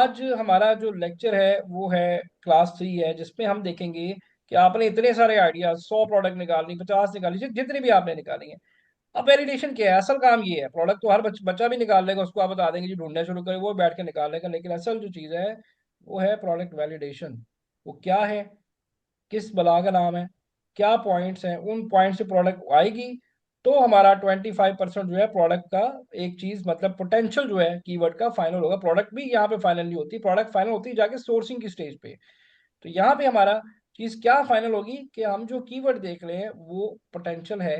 आज हमारा जो लेक्चर है वो है क्लास 3 है, जिसमें हम देखेंगे कि आपने इतने सारे आइडियाज 100 प्रोडक्ट निकालनी, 50 निकाली, जितनी भी आपने निकाली हैं। अब वैलिडेशन क्या है? असल काम ये है, प्रोडक्ट तो हर बच्चा भी निकाल लेगा, उसको आप बता देंगे जी ढूंढना शुरू करें, वो बैठ के निकाल लेगा। लेकिन असल जो चीज़ है वो है प्रोडक्ट वैलिडेशन। वो क्या है, किस बला का नाम है, क्या पॉइंट्स हैं, उन पॉइंट से प्रोडक्ट आएगी तो हमारा 25% जो है प्रोडक्ट का, एक चीज मतलब पोटेंशियल जो है कीवर्ड का फाइनल होगा। प्रोडक्ट भी यहाँ पे फाइनल नहीं होती, प्रोडक्ट फाइनल होती है जाके सोर्सिंग की स्टेज पे। तो यहाँ पे हमारा चीज क्या फाइनल होगी कि हम जो कीवर्ड देख रहे हैं वो पोटेंशियल है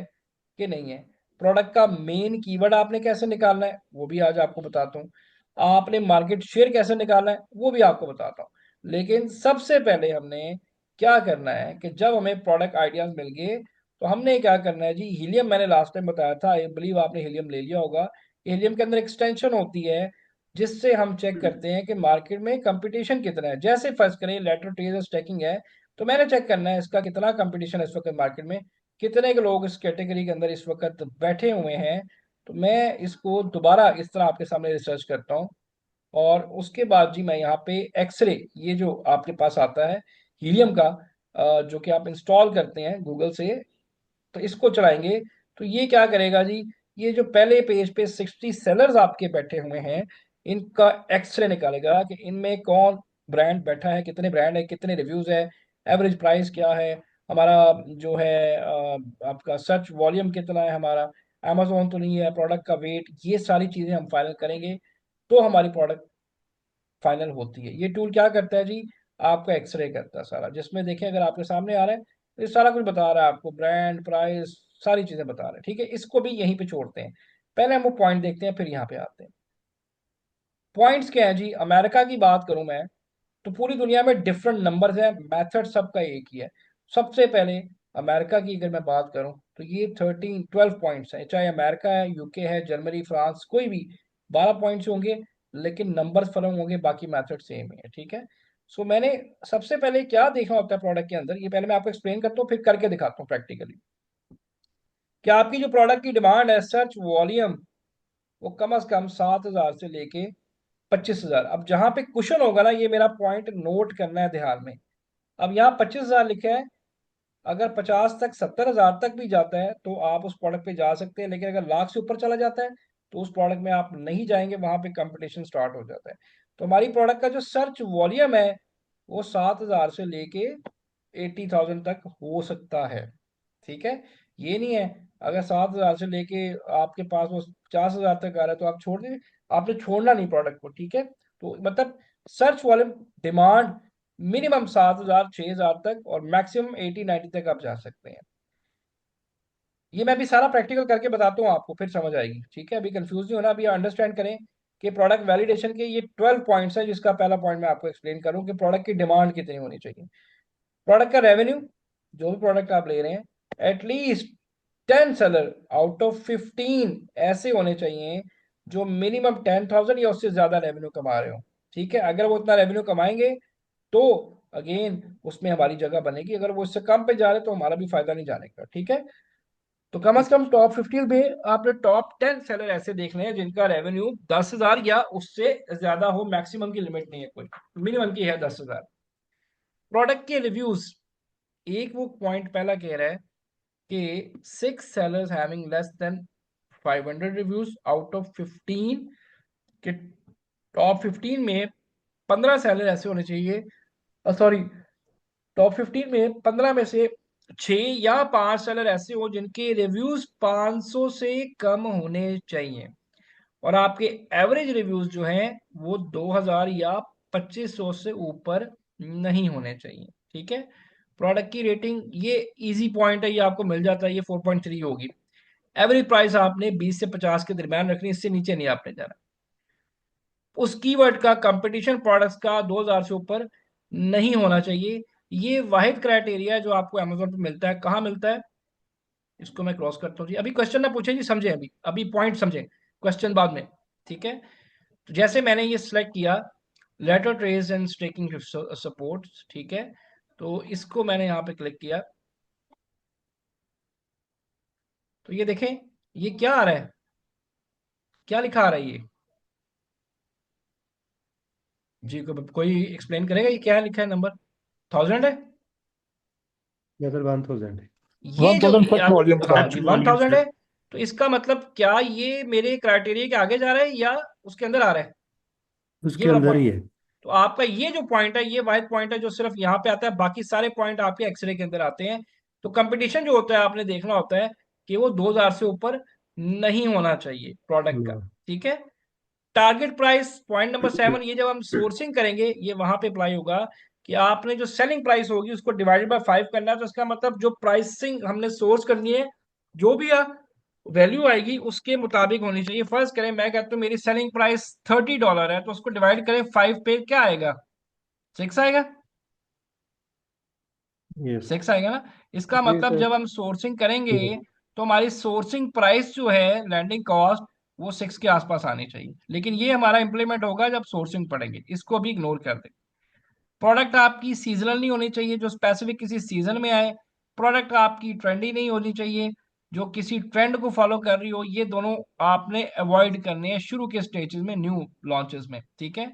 कि नहीं है। प्रोडक्ट का मेन कीवर्ड आपने कैसे निकालना है वो भी आज आपको बताता हूँ। आपने मार्केट शेयर कैसे निकालना है वो भी आपको बताता हूँ। लेकिन सबसे पहले हमने क्या करना है कि जब हमें प्रोडक्ट आइडियाज मिल गए तो हमने क्या करना है जी, हीलियम मैंने लास्ट टाइम बताया था, आई बिलीव आपने हीलियम ले लिया होगा। हीलियम के अंदर एक्सटेंशन होती है जिससे हम चेक करते हैं कि मार्केट में कंपटीशन कितना है। जैसे फर्स्ट करें लेटर ट्रेड स्टैकिंग है, तो मैंने चेक करना है इसका कितना कंपटीशन है इस वक्त मार्केट में, कितने के लोग इस कैटेगरी के अंदर इस वक्त बैठे हुए हैं। तो मैं इसको दोबारा इस तरह आपके सामने रिसर्च करता हूँ। और उसके बाद जी मैं यहाँ पे एक्सरे, ये जो आपके पास आता है हीलियम का, जो कि आप इंस्टॉल करते हैं गूगल से, तो इसको चलाएंगे। तो ये क्या करेगा जी, ये जो पहले पेज पे 60 सेलर्स आपके बैठे हुए हैं, इनका एक्सरे निकालेगा कि इनमें कौन ब्रांड बैठा है, कितने ब्रांड है, कितने रिव्यूज है, एवरेज प्राइस क्या है, हमारा जो है आपका सर्च वॉल्यूम कितना है, हमारा अमेजोन तो नहीं है, प्रोडक्ट का वेट, ये सारी चीजें हम फाइनल करेंगे तो हमारी प्रोडक्ट फाइनल होती है। ये टूल क्या करता है जी, आपका एक्सरे करता है सारा, जिसमें देखें अगर आपके सामने आ रहा है तो ये सारा कुछ बता रहा है आपको, ब्रांड प्राइस सारी चीजें बता रहा है। ठीक है, इसको भी यहीं पे छोड़ते हैं, पहले हम वो पॉइंट देखते हैं फिर यहाँ पे आते हैं। पॉइंट्स क्या है जी, अमेरिका की बात करूं मैं तो पूरी दुनिया में डिफरेंट नंबर्स है, मेथड सबका एक ही है। सबसे पहले अमेरिका की अगर मैं बात करूं तो ये 12 पॉइंट्स हैं, चाहे अमेरिका है, यूके है, जर्मनी, फ्रांस, कोई भी 12 पॉइंट्स होंगे, लेकिन नंबर्स फर्क होंगे, बाकी मेथड सेम है। ठीक है, सो मैंने सबसे पहले क्या देखा होता है प्रोडक्ट के अंदर, ये पहले मैं आपको एक्सप्लेन करता हूँ फिर करके दिखाता हूँ प्रैक्टिकली। क्या आपकी जो प्रोडक्ट की डिमांड है, सर्च वॉल्यूम, वो कम से कम 7,000 से लेके 25,000। अब जहां पे क्वेश्चन होगा ना, ये मेरा पॉइंट नोट करना है ध्यान में। अब यहाँ 25,000 लिखा है, अगर 50 तक 70,000 तक भी जाता है तो आप उस प्रोडक्ट पे जा सकते हैं, लेकिन अगर लाख से ऊपर चला जाता है तो उस प्रोडक्ट में आप नहीं जाएंगे, वहां पे कंपटीशन स्टार्ट हो जाता है। तो हमारी प्रोडक्ट का जो सर्च वॉल्यूम है वो 7,000 से लेके 80,000 तक हो सकता है। ठीक है, ये नहीं है अगर 7,000 से लेके आपके पास वो 50,000 तक आ रहा है तो आप छोड़ दीजिए, आपने छोड़ना नहीं प्रोडक्ट को। ठीक है, तो मतलब सर्च वॉल्यूम डिमांड मिनिमम 7,000 6,000 तक और मैक्सिमम 80 90 तक आप जा सकते हैं। ये मैं अभी सारा प्रैक्टिकल करके बताता हूँ आपको, फिर समझ आएगी। ठीक है, अभी कंफ्यूज नहीं होना, अभी अंडरस्टैंड करें कि प्रोडक्ट वैलिडेशन के ये 12 पॉइंट्स हैं, जिसका पहला पॉइंट मैं आपको एक्सप्लेन करूँ कि प्रोडक्ट की डिमांड कितनी होनी चाहिए। प्रोडक्ट का रेवेन्यू, जो भी प्रोडक्ट आप ले रहे हैं, एटलीस्ट 10 सेलर आउट ऑफ 15 ऐसे होने चाहिए जो मिनिमम 10,000 या उससे ज्यादा रेवेन्यू कमा रहे हो। ठीक है, अगर वो इतना रेवेन्यू कमाएंगे तो अगेन उसमें हमारी जगह बनेगी, अगर वो इससे कम पे जा रहे तो हमारा भी फायदा नहीं जाने का। ठीक है, तो कम से कम टॉप 15 में आपने टॉप 10 सेलर ऐसे देखने हैं जिनका रेवेन्यू 10,000 या उससे ज्यादा हो, मैक्सिमम की लिमिट नहीं है कोई, मिनिमम की है 10,000। प्रोडक्ट के रिव्यूज, एक वो पॉइंट पहला कह रहा है कि 6 sellers having less than 500 reviews out of 15 के टॉप 15 में 15 सेलर ऐसे होने चाहिए, सॉरी, टॉप 15 में 15 में से 6 या 5 सेलर ऐसे हो जिनके रिव्यूज 500 से कम होने चाहिए, और आपके एवरेज रिव्यूज जो हैं वो 2,000 या 2,500 से ऊपर नहीं होने चाहिए। ठीक है, प्रोडक्ट की रेटिंग, ये इजी पॉइंट है, ये आपको मिल जाता है, ये 4.3 होगी। एवरेज प्राइस आपने 20 से 50 के दरमियान रखनी, इससे नीचे नहीं आपने जाना। उस कीवर्ड का कंपटीशन प्रोडक्ट्स का 2,000 से ऊपर नहीं होना चाहिए। ये वाहिद क्राइटेरिया है जो आपको अमेजोन पे मिलता है। कहाँ मिलता है, इसको मैं क्रॉस करता हूँ जी, अभी क्वेश्चन ना पूछे जी, समझे, अभी अभी पॉइंट समझे, क्वेश्चन बाद में। ठीक है, तो जैसे मैंने ये सिलेक्ट किया, letter trace and stacking support, ठीक है, तो इसको मैंने यहाँ पे क्लिक किया, तो ये देखें ये क्या आ रहा है, क्या लिखा आ रहा है ये, जी, कोई एक्सप्लेन करेगा ये क्या लिखा है नंबर? 1000 है? या फिर 1000 है। ये जो 1000 सच आप, वॉल्यूम था, हाँ जी एक्चुअल वॉल्यूम 1000 से। है। तो इसका मतलब क्या ये मेरे क्राइटेरिया के आगे जा रहा है या उसके अंदर आ रहा है? ये उसके वाला अंदर पॉइंट। ही है। तो आपका ये जो पॉइंट है, ये वाहिद पॉइंट है जो सिर्फ यहाँ पे आता है, बाकी सारे पॉइंट आपके एक्सरे के अंदर आते हैं। तो कंपटीशन जो होता है आपने देखना होता है कि वो 2000 से ऊपर नहीं होना चाहिए प्रोडक्ट का। नो। ठीक है। टारगेट प्राइस पॉइंट नंबर 7, ये जब हम सोर्सिंग करेंगे ये वहां पे अप्लाई होगा कि आपने जो सेलिंग प्राइस होगी उसको डिवाइडेड बाय 5 करना है। तो इसका मतलब जो प्राइसिंग हमने सोर्स करनी है, जो भी वैल्यू आएगी उसके मुताबिक होनी चाहिए। फर्स्ट करें, मैं कहता हूँ मेरी सेलिंग प्राइस $30 है, तो उसको डिवाइड करें 5 पे, क्या आएगा? 6 आएगा। यस। 6 आएगा ना। इसका जी मतलब सर। जब हम सोर्सिंग करेंगे यस। तो हमारी सोर्सिंग प्राइस जो है, लैंडिंग कॉस्ट, वो 6 के आसपास आनी चाहिए। लेकिन ये हमारा इंप्लीमेंट होगा जब सोर्सिंग पढ़ेंगे, इसको भी इग्नोर कर दें। प्रोडक्ट आपकी सीजनल नहीं होनी चाहिए, जो स्पेसिफिक किसी सीजन में आए। प्रोडक्ट आपकी ट्रेंडी नहीं होनी चाहिए, जो किसी ट्रेंड को फॉलो कर रही हो। ये दोनों आपने अवॉइड करने हैं शुरू के स्टेजेस में, न्यू लॉन्चेस में। ठीक है।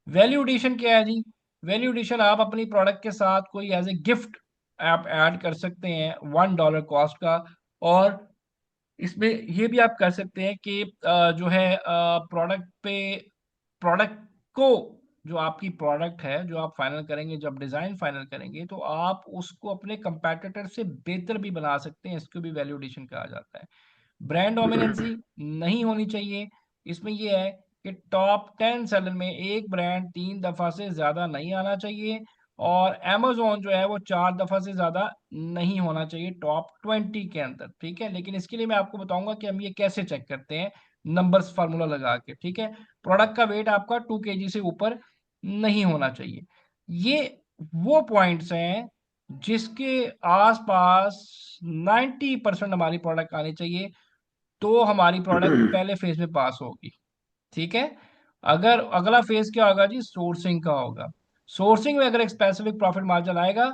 वैल्यू एडिशन क्या है जी? वैल्यू एडिशन आप अपनी प्रोडक्ट के साथ कोई एज ए गिफ्ट आप ऐड कर सकते हैं $1 कॉस्ट का। और इसमें ये भी आप कर सकते हैं कि जो है प्रोडक्ट पे, प्रोडक्ट को, जो आपकी प्रोडक्ट है जो आप फाइनल करेंगे, जब डिजाइन फाइनल करेंगे तो आप उसको अपने कंपैटिटर से बेहतर भी बना सकते हैं। इसको भी वैल्यू एडिशन कहा जाता है। ब्रांड डोमिनेंसी नहीं होनी चाहिए। इसमें यह है कि टॉप 10 सेलर में एक ब्रांड 3 दफा से ज्यादा नहीं आना चाहिए। और amazon जो है वो 4 दफा से ज्यादा नहीं होना चाहिए टॉप 20 के अंदर। ठीक है। लेकिन इसके लिए मैं आपको बताऊंगा कि हम ये कैसे चेक करते हैं, नंबर्स फार्मूला लगा के। ठीक है। प्रोडक्ट का वेट आपका 2 kg से ऊपर नहीं होना चाहिए। ये वो पॉइंट्स हैं जिसके आसपास 90% हमारी प्रोडक्ट आनी चाहिए, तो हमारी प्रोडक्ट पहले फेज में पास होगी। ठीक है। अगर अगला फेज क्या होगा जी? सोर्सिंग का होगा। सोर्सिंग में अगर एक स्पेसिफिक प्रॉफिट मार्जिन आएगा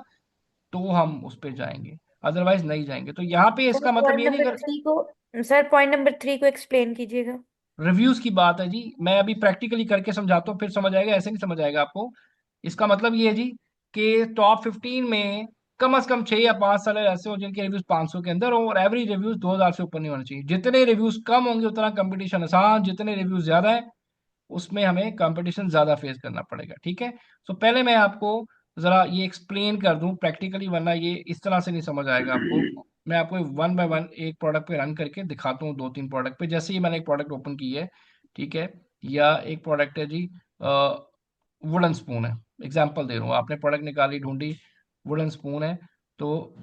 तो हम उस पर जाएंगे, अदरवाइज नहीं जाएंगे। तो यहाँ पे सर इसका मतलब पॉइंट ये नहीं नंबर कर, थ्री को सर पॉइंट नंबर 3 को एक्सप्लेन कीजिएगा। रिव्यूज की बात है जी। मैं अभी प्रैक्टिकली करके समझाता हूँ, फिर समझ आएगा, ऐसे नहीं समझ आएगा आपको। इसका मतलब ये है जी कि टॉप 15 में कम से कम 6 या 5 सेलर ऐसे हो जिनके रिव्यूज 500 के अंदर हो, और एवरेज रिव्यूज 2000 से ऊपर नहीं होने चाहिए। जितने रिव्यूज कम होंगे उतना कंपटीशन आसान, जितने रिव्यूज ज्यादा है उसमें हमें कंपटीशन ज्यादा फेस करना पड़ेगा। ठीक है। तो पहले मैं आपको जरा ये एक्सप्लेन कर दूं प्रैक्टिकली, वरना ये इस तरह से नहीं समझ आएगा आपको। मैं आपको वन बाय वन एक प्रोडक्ट पे रन करके दिखाता हूँ, 2-3 प्रोडक्ट पे। जैसे ही मैंने एक प्रोडक्ट ओपन की है, ठीक है, या एक प्रोडक्ट है जी, वुडन स्पून है, एग्जाम्पल दे रहा हूँ, आपने प्रोडक्ट निकाली ढूंढी, वुडन स्पून है। तो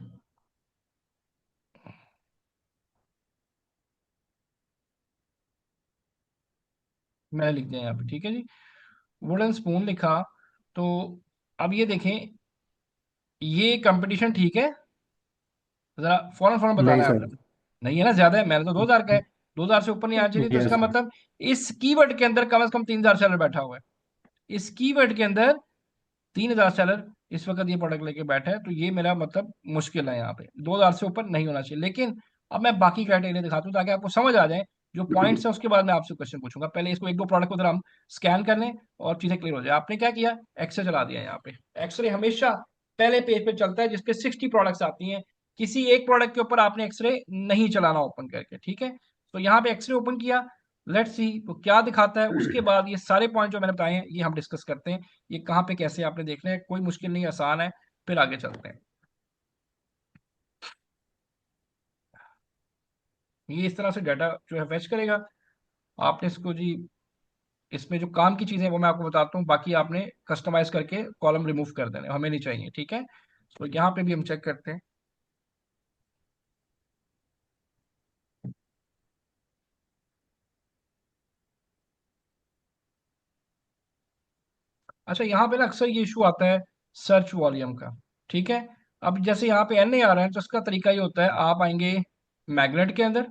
मैं लिख दिया यहाँ पे, ठीक है जी, वुडन स्पून लिखा। तो अब ये देखें, ये कंपटीशन ठीक है? जरा फौरन फौरन नहीं बताना है आपने। सर। नहीं है ना, ज्यादा है, मैंने तो 2000 का है। 2000 से ऊपर नहीं आना चाहिए। तो इसका यस सर। मतलब इस कीवर्ड के अंदर कम से कम 3000 सेलर बैठा हुआ है। इस कीवर्ड के अंदर 3000 सेलर इस वक्त ये प्रोडक्ट लेके बैठा है। तो ये मेरा मतलब मुश्किल है, यहाँ पे 2000 से ऊपर नहीं होना चाहिए। लेकिन अब मैं बाकी क्राइटेरिया दिखाता हूँ ताकि आपको समझ आ जाए जो पॉइंट्स है। उसके बाद मैं आपसे क्वेश्चन पूछूंगा, पहले इसको एक दो प्रोडक्ट को जरा हम स्कैन कर लें और चीजें क्लियर हो जाए। आपने क्या किया? एक्सरे चला दिया यहाँ पे। एक्सरे हमेशा पहले पेज पे चलता है जिसपे 60 प्रोडक्ट्स आती हैं। किसी एक प्रोडक्ट के ऊपर आपने एक्सरे नहीं चलाना ओपन करके। ठीक है। तो यहाँ पे एक्सरे ओपन किया, लेट्स सी तो क्या दिखाता है। उसके बाद ये सारे पॉइंट जो मैंने बताए हैं ये हम डिस्कस करते हैं। ये कहाँ पे कैसे आपने देखना है, कोई मुश्किल नहीं, आसान है। फिर आगे चलते हैं। ये इस तरह से डाटा जो है फैच करेगा। आपने इसको जी, इसमें जो काम की चीजें हैं वो मैं आपको बताता हूँ, बाकी आपने कस्टमाइज करके कॉलम रिमूव कर देने, हमें नहीं चाहिए। ठीक है। तो यहाँ पे भी हम चेक करते हैं। अच्छा, यहाँ पे ना अक्सर ये इशू आता है सर्च वॉल्यूम का। ठीक है। अब जैसे यहाँ पे एन नहीं आ रहा है, तो इसका तरीका ये होता है, आप आएंगे मैग्नेट के अंदर।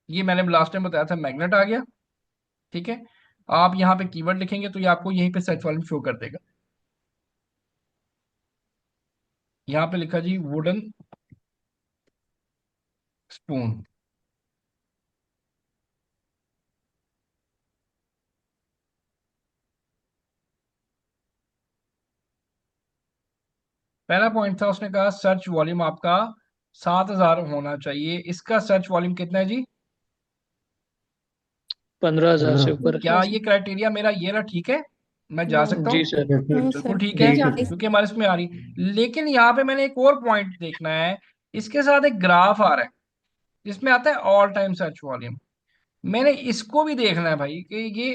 ये मैंने लास्ट टाइम बताया था, मैग्नेट आ गया। ठीक है। आप यहाँ पे कीवर्ड लिखेंगे तो ये आपको यहीं पे सर्च वॉल्यूम शो कर देगा। यहाँ पे लिखा जी वुडन स्पून। पहला पॉइंट था, उसने कहा सर्च वॉल्यूम आपका 7,000 होना चाहिए। इसका सर्च वॉल्यूम कितना है जी? 15,000 से 15। ऊपर क्या है ये सर। क्राइटेरिया मेरा ये रहा ठीक है? मैं जा नो। सकता जी हूँ? सर। नो बिल्कुल सर, ठीक है, नहीं ठीक है जाने। सर। क्योंकि हमारे इसमें आ रही। लेकिन यहाँ पे मैंने एक और पॉइंट देखना है। इसके साथ एक ग्राफ आ रहा है जिसमें आता है ऑल टाइम सर्च वॉल्यूम। मैंने इसको भी देखना है भाई कि ये,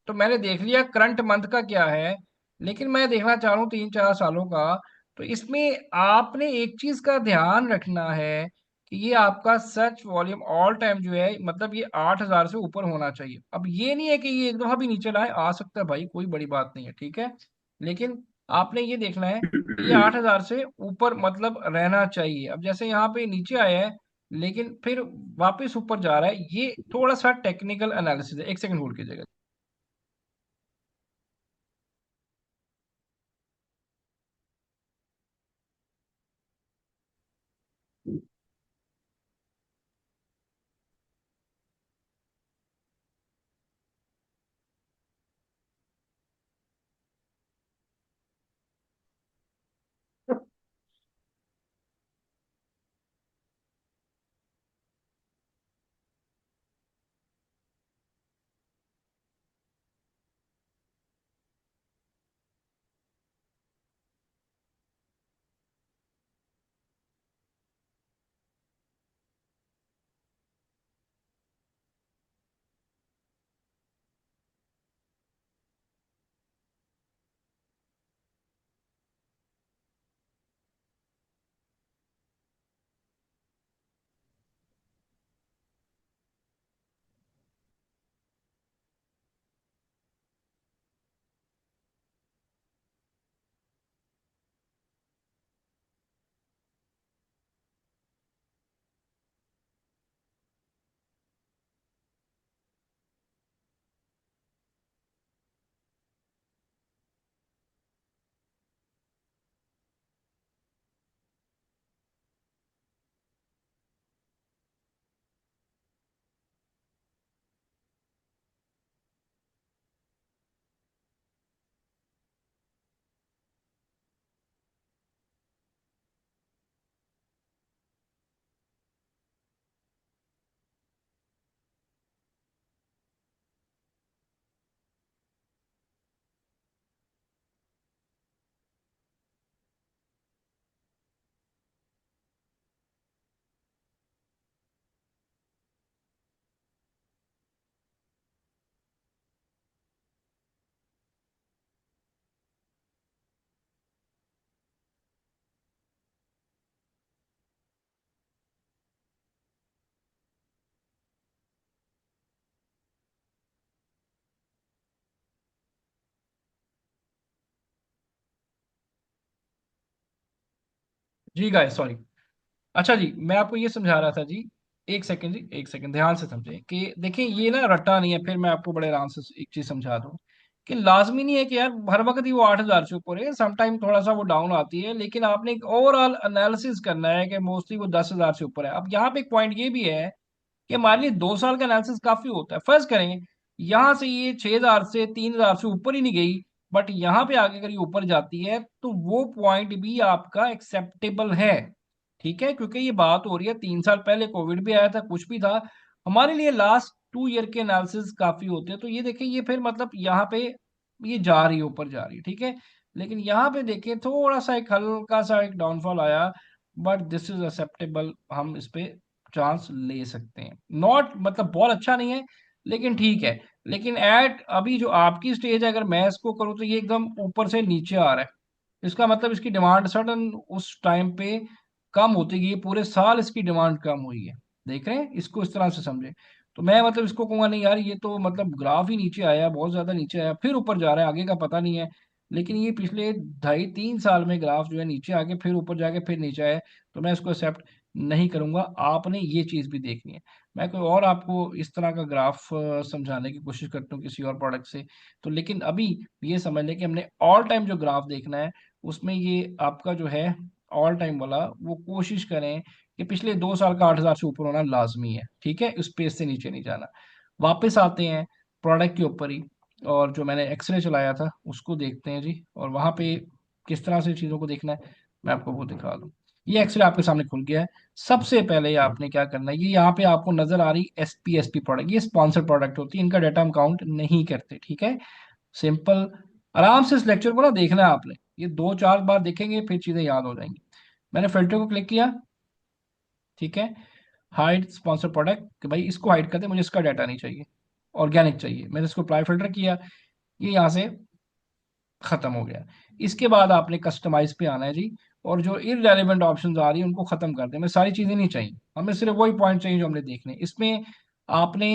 तो मैंने देख लिया करंट मंथ का क्या है, लेकिन मैं देखना चाह रहा हूँ 3-4 सालों का। तो इसमें आपने एक चीज का ध्यान रखना है कि ये आपका सर्च वॉल्यूम ऑल टाइम जो है, मतलब ये 8,000 से ऊपर होना चाहिए। अब ये नहीं है कि ये एक दफा भी नीचे लाए, आ सकता है भाई, कोई बड़ी बात नहीं है, ठीक है। लेकिन आपने ये देखना है कि ये 8,000 से ऊपर मतलब रहना चाहिए। अब जैसे यहाँ पे नीचे आया है लेकिन फिर वापस ऊपर जा रहा है, ये थोड़ा सा टेक्निकल एनालिसिस है। एक सेकंड होल्ड कीजिएगा। जी गाइस सॉरी। अच्छा जी, मैं आपको ये समझा रहा था जी। एक सेकंड जी, एक सेकंड ध्यान से समझें कि देखिए ये ना रट्टा नहीं है। फिर मैं आपको बड़े आराम से एक चीज समझा दूं कि लाजमी नहीं है कि यार हर वक्त ही वो 8,000 से ऊपर है। समटाइम थोड़ा सा वो डाउन आती है, लेकिन आपने एक ओवरऑल एनालिसिस करना है कि मोस्टली वो 10,000 से ऊपर है। अब यहाँ पे एक पॉइंट ये भी है कि हमारे लिए 2 साल का एनालिसिस काफी होता है। फर्ज करें यहां से ये 6,000 से 3,000 से ऊपर ही नहीं गई, बट यहाँ पे आगे अगर ये ऊपर जाती है तो वो पॉइंट भी आपका एक्सेप्टेबल है, ठीक है। क्योंकि ये बात हो रही है 3 साल पहले, कोविड भी आया था, कुछ भी था। हमारे लिए लास्ट 2 ईयर के एनालिसिस काफी होते हैं। तो ये देखिए ये फिर मतलब यहाँ पे ये जा रही है, ऊपर जा रही है, ठीक है। लेकिन यहाँ पे देखिए थोड़ा सा एक हल्का सा एक डाउनफॉल आया, बट दिस इज एक्सेप्टेबल। हम इस पे चांस ले सकते हैं। नॉट मतलब बहुत अच्छा नहीं है, लेकिन ठीक है। लेकिन एट अभी जो आपकी स्टेज है, अगर मैं इसको करूँ तो ये एकदम ऊपर से नीचे आ रहा है। इसका मतलब इसकी डिमांड सडन उस टाइम पे कम होती गई, पूरे साल इसकी डिमांड कम हुई है। देख रहे हैं, इसको इस तरह से समझे। तो मैं मतलब इसको कहूंगा नहीं यार, ये तो मतलब ग्राफ ही नीचे आया, बहुत ज्यादा नीचे आया, फिर ऊपर जा रहा है, आगे का पता नहीं है। लेकिन ये पिछले 2.5-3 साल में ग्राफ जो है नीचे आके फिर ऊपर जाके फिर नीचे आया, तो मैं इसको एक्सेप्ट नहीं करूंगा। आपने ये चीज भी देखनी है। मैं कोई और आपको इस तरह का ग्राफ समझाने की कोशिश करता हूँ किसी और प्रोडक्ट से। तो लेकिन अभी ये समझ लें कि हमने ऑल टाइम जो ग्राफ देखना है, उसमें ये आपका जो है ऑल टाइम वाला, वो कोशिश करें कि पिछले 2 साल का 8,000 से ऊपर होना लाजमी है, ठीक है। उस पेज से नीचे नहीं जाना। वापस आते हैं प्रोडक्ट के ऊपर ही, और जो मैंने एक्सरे चलाया था उसको देखते हैं जी। और वहां पे किस तरह से चीज़ों को देखना है, मैं आपको वो दिखा दूं। ये एक्सरे आपके सामने खुल गया है। सबसे पहले आपने क्या करना है, ये यहाँ पे आपको नजर आ रही एसपी प्रोडक्ट, ये स्पॉन्सर्ड प्रोडक्ट होती है, इनका डाटा हम काउंट नहीं करते, ठीक है। सिंपल। आराम से इस लेक्चर को ना देखना है आपने, ये 2-4 बार देखेंगे फिर चीजें याद हो जाएंगी। मैंने फिल्टर को क्लिक किया, ठीक है। हाइड स्पॉन्सर प्रोडक्ट, कि भाई इसको हाइड कर दे, मुझे इसका डाटा नहीं चाहिए, ऑर्गेनिक चाहिए। मैंने इसको अप्लाई फिल्टर किया, ये यहाँ से खत्म हो गया। इसके बाद आपने कस्टमाइज पे आना है जी, और जो इररेलेवेंट ऑप्शंस आ रही हैं उनको खत्म कर दें। हमें सारी चीजें नहीं चाहिए, हमें सिर्फ वही पॉइंट चाहिए जो हमने देखने। इसमें आपने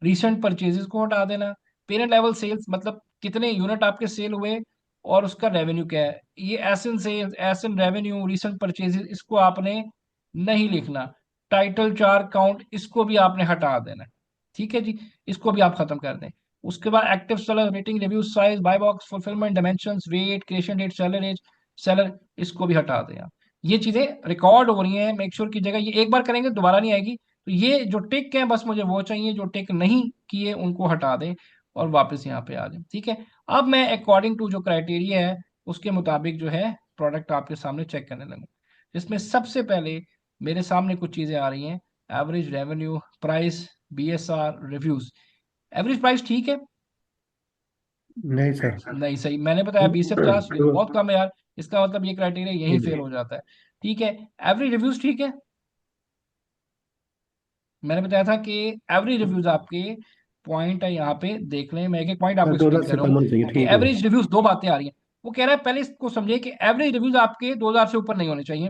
रीसेंट परचेजेस को हटा देना। पेरेंट लेवल सेल्स मतलब कितने यूनिट आपके सेल हुए और उसका रेवेन्यू क्या है, ये एसन सेल्स, एसन रेवेन्यू, रीसेंट परचेजेस, इसको आपने नहीं लिखना। टाइटल चार काउंट, इसको भी आपने हटा देना, ठीक है जी। इसको भी आप खत्म कर दें। उसके बाद active seller, rating, review, size, buy box, fulfilment, dimensions, weight, creation date, seller age, seller, इसको भी हटा दें आप। ये चीजें रिकॉर्ड हो रही हैं, मेक श्योर की जगह, ये एक बार करेंगे दोबारा नहीं आएगी। तो ये जो टिक है बस मुझे वो चाहिए, जो टिक नहीं किए उनको हटा दें और वापस यहाँ पे आ जाए, ठीक है। अब मैं अकॉर्डिंग टू जो क्राइटेरिया है उसके मुताबिक जो है प्रोडक्ट आपके सामने चेक करने लगूँ, जिसमें सबसे पहले मेरे सामने कुछ चीजें आ रही हैं। Average revenue, price, BSR, reviews. Average price ठीक है, नहीं सर। नहीं सही, मैंने बताया 20 से 50, ये तो तो बहुत कम है यार। इसका मतलब ये क्राइटेरिया यहीं फेल हो जाता है, ठीक है। एवरेज रिव्यूज ठीक है, मैंने बताया था कि एवरेज रिव्यूज आपके पॉइंट है यहाँ पे, देख लें। मैं एक एक पॉइंट आपको दो एक्सप्लेन लाख कर से रहा कम हूँ होना चाहिए, कि ठीक है। एवरेज रिव्यूज दो बातें आ रही हैं। वो कह रहा है पहले इसको समझिए कि एवरेज रिव्यूज आपके 2000 से ऊपर नहीं होने चाहिए,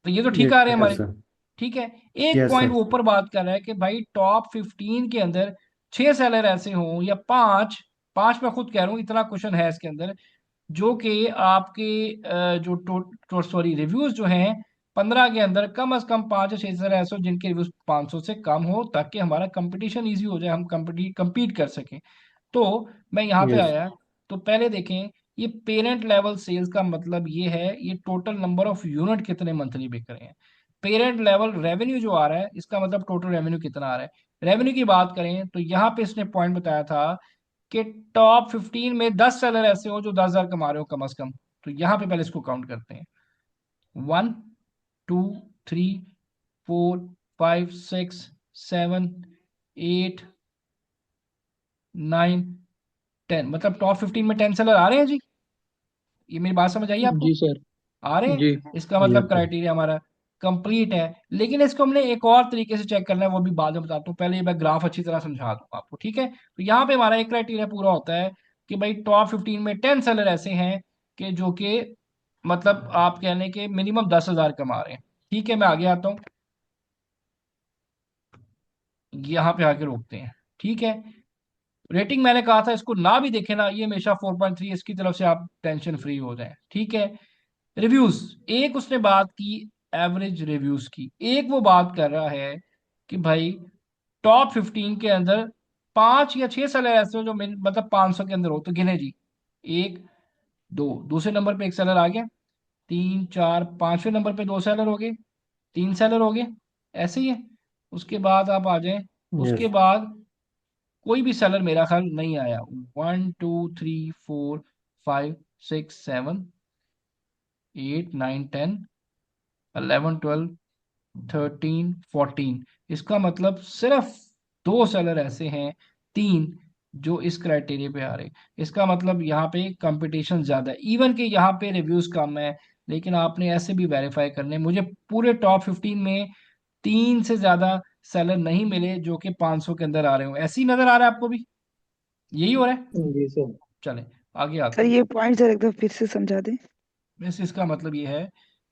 तो ये तो ठीक आ रहे हैं यस हमारे, सर। ठीक है। एक यस पॉइंट सर। वो ऊपर बात कर रहा है कि भाई टॉप 15 के अंदर 6 सेलर ऐसे हों या पांच, पांच मैं खुद कह रहा हूँ, इतना क्वेश्चन है इसके अंदर, जो कि आपके जो सॉरी रिव्यूज जो हैं 15 के अंदर कम से कम 5 या 6 ऐसे हो जिनके रिव्यूज 500 से कम हो, ताकि हमारा कंपटीशन ईजी हो जाए, हम compete कर सकें। तो मैं यहाँ पे यस। आया, तो पहले देखें, ये पेरेंट लेवल सेल्स का मतलब ये है, ये टोटल नंबर ऑफ यूनिट कितने मंथली बिक रहे हैं। पेरेंट लेवल रेवेन्यू जो आ रहा है इसका मतलब टोटल रेवेन्यू कितना आ रहा है। रेवेन्यू की बात करें तो यहाँ पे इसने पॉइंट बताया था कि टॉप 15 में 10 सेलर ऐसे हो जो 10,000 कमा रहे हो कम से कम। तो यहाँ पे पहले इसको काउंट करते हैं। 1, 2, 3, 4, 5, 6, 7, 8, 9, 10, मतलब टॉप 15 में 10 सेलर आ रहे हैं जी। ये मेरी बात समझ आई आपको, जी सर। आ रहे जी। हैं, इसका मतलब यस सर। क्राइटेरिया हमारा कंप्लीट है। लेकिन इसको हमने एक और तरीके से चेक करना है, वो भी बाद में बताता हूँ, पहले ये मैं ग्राफ अच्छी तरह समझा दूंगा आपको, ठीक है। तो यहाँ पे हमारा एक क्राइटेरिया पूरा होता है कि भाई टॉप 15 में 10 सेलर ऐसे हैं कि जो कि मतलब आप कहने के मिनिमम 10,000 कमा रहे हैं, ठीक है। मैं आगे आता हूँ, यहाँ पे आके रोकते हैं, ठीक है। रेटिंग मैंने कहा था इसको ना भी देखे ना, ये हमेशा 4.3, इसकी तरफ से आप टेंशन फ्री हो जाए, ठीक है। रिव्यूज, एक उसने बात की एवरेज रिव्यूज की, एक वो बात कर रहा है कि भाई टॉप 15 के अंदर 5 या 6 सेलर ऐसे हो जो मतलब 500 के अंदर हो, तो गिने जी। एक, दो, दूसरे नंबर पे एक सेलर आ गया, 3, 4, पांचवें नंबर पे 2 सेलर हो गए, 3 सेलर हो गए, ऐसे ही है। उसके बाद आप आ जाएं, उसके यस। बाद कोई भी सेलर मेरा ख्याल नहीं आया। 1, 2, 3, 4, 5, 6, 7, 8, 9, 10, 11, 12, 13, 14, इसका मतलब सिर्फ 2 सेलर ऐसे हैं, तीन, जो इस क्राइटेरिया पे आ रहे। इसका मतलब यहाँ पे कंपटीशन ज्यादा है, इवन कि यहाँ पे रिव्यूज कम है। लेकिन आपने ऐसे भी वेरीफाई करने, मुझे पूरे टॉप 15 में 3 से ज्यादा सेलर नहीं मिले जो कि 500 के अंदर आ रहे हो। ऐसे ही नजर आ रहा है आपको भी, यही हो रहा है। जी सर। चलें आगे आते सर हैं। ये पॉइंट सर एकदम फिर से समझा दें। वैसे इसका मतलब ये है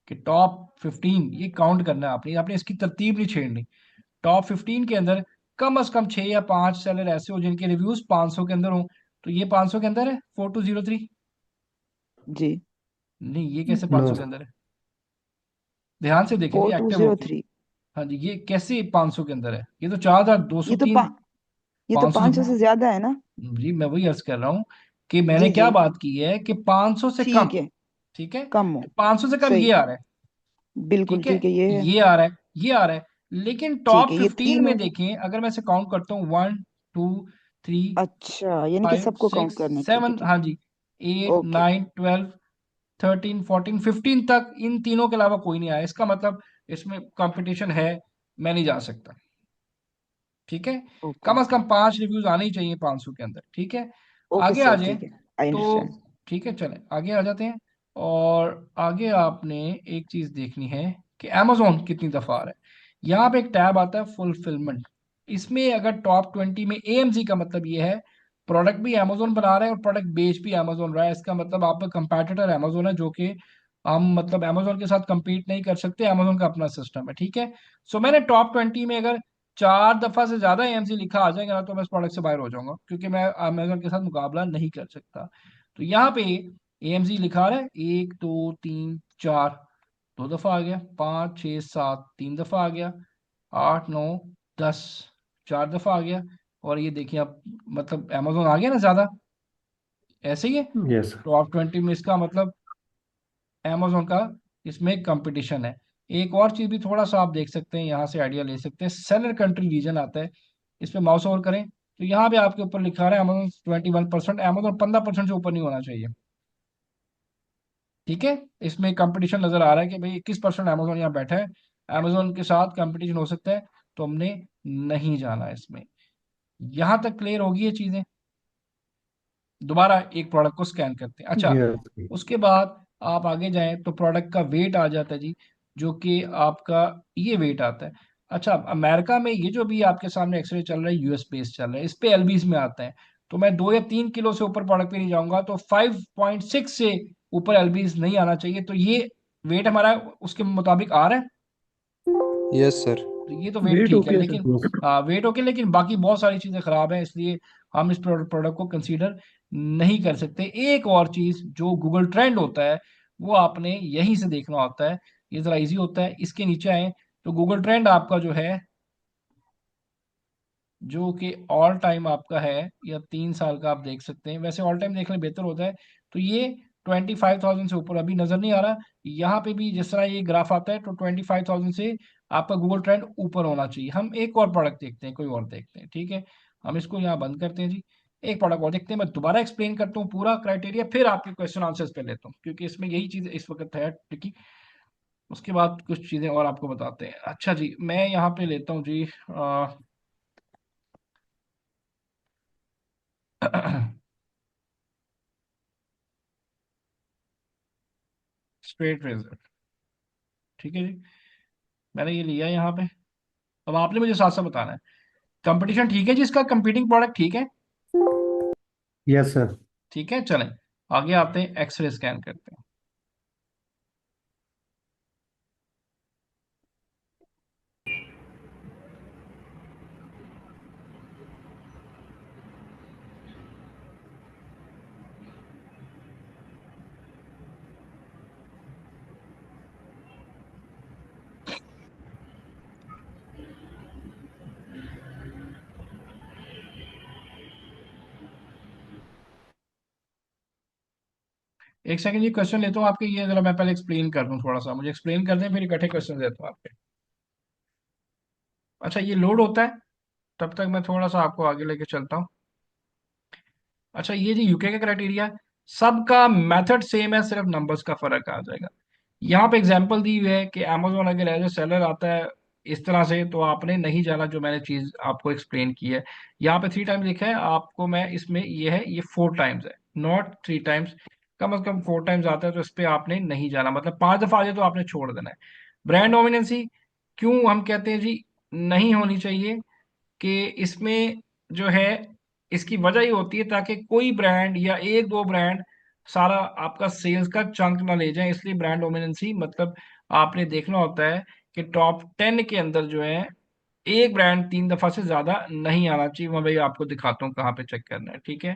कि टॉप 15 ये काउंट करना है आपने, आपने इसकी तरतीब नहीं छेड़नी। टॉप 15 के अंदर कम से कम 6 या 5 सेलर ऐसे हो जिनके रिव्यूज 500 के अंदर हो। तो ये 500 के अंदर है 4203, जी। नहीं ये कैसे नो 500 के अंदर है, ध्यान से देखें जी फोर टू एक्टिव जीरो होके। थ्री हाँ जी, ये कैसे 500 के अंदर है, ये तो 4,200 ये तो तीन ये तो 500 500 से ज्यादा है ना। जी मैं वही अर्ज कर रहा हूँ कि मैंने जी क्या जी। बात की है कि 500 से कम, ठीक है। ठीक है। कम हो। 500 से कम सही। ये आ रहा है, बिल्कुल ठीक है, ठीक है ये है। ये आ रहा है, ये आ रहा है। लेकिन ठीक टॉप है ये 15 तीन में हो गए। देखें, अगर मैं इसे काउंट करता हूँ, 1, 2, 3, अच्छा यानी कि फाइव सबको काउंट सिक्स करना है, ठीक है सेवन ठीक हाँ है। जी, 8, ओके। 9, 12, 13, 14, 15 तक इन तीनों के अलावा कोई नहीं आया, इसका मतलब इसमें कंपटीशन है, मैं नहीं जा सकता। ठीक है, ओके कम से कम 5 रिव्यूज आने ही चाहिए 500 के अंदर। ठीक है, ओके आगे आ सर, जाए ठीक है, आई तो। अंडरस्टैंड। ठीक है, चलें आगे आ जाते हैं। और आगे आपने एक चीज देखनी है कि amazon कितनी दफा आ रहा है। यहाँ पे एक टैब आता है फुलफिलमेंट। इसमें अगर टॉप 20 में AMZ का मतलब ये है, प्रोडक्ट भी amazon बना रहा है और प्रोडक्ट बेच भी amazon रहा है। इसका मतलब आपका कंपैटिटर amazon है, जो कि हम मतलब amazon के साथ compete नहीं कर सकते, amazon का अपना सिस्टम है। ठीक है, सो मैंने टॉप 20 में अगर 4 दफा से ज्यादा AMZ लिखा आ जाएगा ना, तो मैं इस प्रोडक्ट से बाहर हो जाऊंगा, क्योंकि मैं अमेजोन के साथ मुकाबला नहीं कर सकता। तो यहाँ पे AMZ लिखा रहा है 1, 2, 3, 4, 2 दफा आ गया, 5, 6, 7, 3 दफा आ गया, 8, 9, 10, 4 दफा आ गया। और ये देखिए आप, मतलब अमेजोन आ गया ना ज्यादा, ऐसे ही है। Yes sir. टॉप 20 में इसका मतलब amazon का इसमें कंपटीशन है। एक और चीज भी थोड़ा सा आप देख सकते हैं, यहाँ से आइडिया ले सकते हैं। सेलर कंट्री रीजन आता है, इस पे माउस ओवर करें तो यहाँ पे आपके ऊपर लिखा रहा है अमेजोन 21%, अमेजोन 15% से ऊपर नहीं होना चाहिए। ठीक है, इसमें कंपटीशन नजर आ रहा है कि भाई 21% अमेजोन यहाँ बैठा है, अमेजोन के साथ कंपटीशन हो सकता है, तो हमने नहीं जाना है इसमें। यहां तक क्लियर होगी ये चीजें। दोबारा एक प्रोडक्ट को स्कैन करते हैं। अच्छा, यस। उसके बाद आप आगे जाएं तो प्रोडक्ट का वेट आ जाता है जी, जो कि आपका ये वेट आता है। अच्छा, अमेरिका में ये जो भी आपके सामने एक्सरे चल रहा है यूएस बेस चल रहा है, इस पे एलबीस में आता है। तो मैं 2 या 3 किलो से ऊपर प्रोडक्ट पे नहीं जाऊंगा, तो 5.6 से ऊपर एलबीस नहीं आना चाहिए। तो ये वेट हमारा उसके मुताबिक आ रहा है। Yes sir. तो ये तो वेट वेट ठीक है, ओके है सर, लेकिन क्लोज। वेट ओके, लेकिन बाकी बहुत सारी चीजें खराब हैं, इसलिए हम इस प्रोडक्ट को कंसीडर नहीं कर सकते। एक और चीज जो गूगल ट्रेंड होता है, वो आपने यहीं से देखना होता है। ये जरा इजी होता है, इसके नीचे आए तो गूगल ट्रेंड आपका जो है, जो कि ऑल टाइम आपका है, या 3 साल का आप देख सकते हैं, वैसे ऑल टाइम देखने बेहतर होता है। तो ये 25,000 से ऊपर अभी नजर नहीं आ रहा। यहाँ पे भी जिस तरह ये ग्राफ आता है, तो 25,000 से आपका गूगल ट्रेंड ऊपर होना चाहिए। हम एक और प्रोडक्ट देखते हैं, कोई और देखते हैं। ठीक है, हम इसको यहाँ बंद करते हैं जी। एक प्रोडक्ट और देखते हैं, मैं दोबारा एक्सप्लेन करता हूँ पूरा क्राइटेरिया, फिर आपके क्वेश्चन आंसर्स पे लेता हूँ, क्योंकि इसमें यही चीज इस वक्त है ट्रिकी। उसके बाद कुछ चीजें और आपको बताते हैं। अच्छा जी, मैं यहाँ पे लेता हूँ जी स्ट्रेट रेजर। ठीक है जी, मैंने ये लिया यहाँ पे। अब आपने मुझे साथ साथ बताना है, कंपटीशन ठीक है जी, इसका कंपीटिंग प्रोडक्ट ठीक है। Yes sir. ठीक है, चलें आगे आते हैं, एक्सरे स्कैन करते हैं। एक सेकंड, ये क्वेश्चन लेता हूँ आपके, ये जरा मैं पहले एक्सप्लेन कर दूँ, थोड़ा सा मुझे एक्सप्लेन कर दें, फिर इकट्ठे क्वेश्चन देता हूँ आपके। अच्छा, ये लोड होता है, तब तक मैं थोड़ा सा आपको आगे लेके चलता हूँ। अच्छा, ये जो यूके का क्राइटेरिया, सबका मेथड सेम है, सिर्फ नंबर्स का फर्क आ जाएगा। यहाँ पे एग्जांपल दी हुई है कि अमेजोन अगर एज ए सेलर आता है इस तरह से, तो आपने नहीं जाना, जो मैंने चीज आपको एक्सप्लेन की है। यहाँ पे 3 टाइम्स लिखा है आपको, मैं इसमें ये है, ये 4 टाइम्स है, नॉट 3 टाइम्स। कम से कम 4 टाइम्स आता है, तो इस पे आपने नहीं जाना, मतलब 5 दफा आ जाए तो आपने छोड़ देना है। ब्रांड डोमिनेंसी क्यों हम कहते हैं जी नहीं होनी चाहिए, कि इसमें जो है, इसकी वजह ये होती है ताकि कोई ब्रांड या एक दो ब्रांड सारा आपका सेल्स का चंक ना ले जाए, इसलिए ब्रांड डोमिनेंसी मतलब आपने देखना होता है कि टॉप 10 के अंदर जो है, एक ब्रांड 3 दफा से ज्यादा नहीं आना चाहिए। मैं भाई आपको दिखाता हूँ कहाँ पे चेक करना है। ठीक है,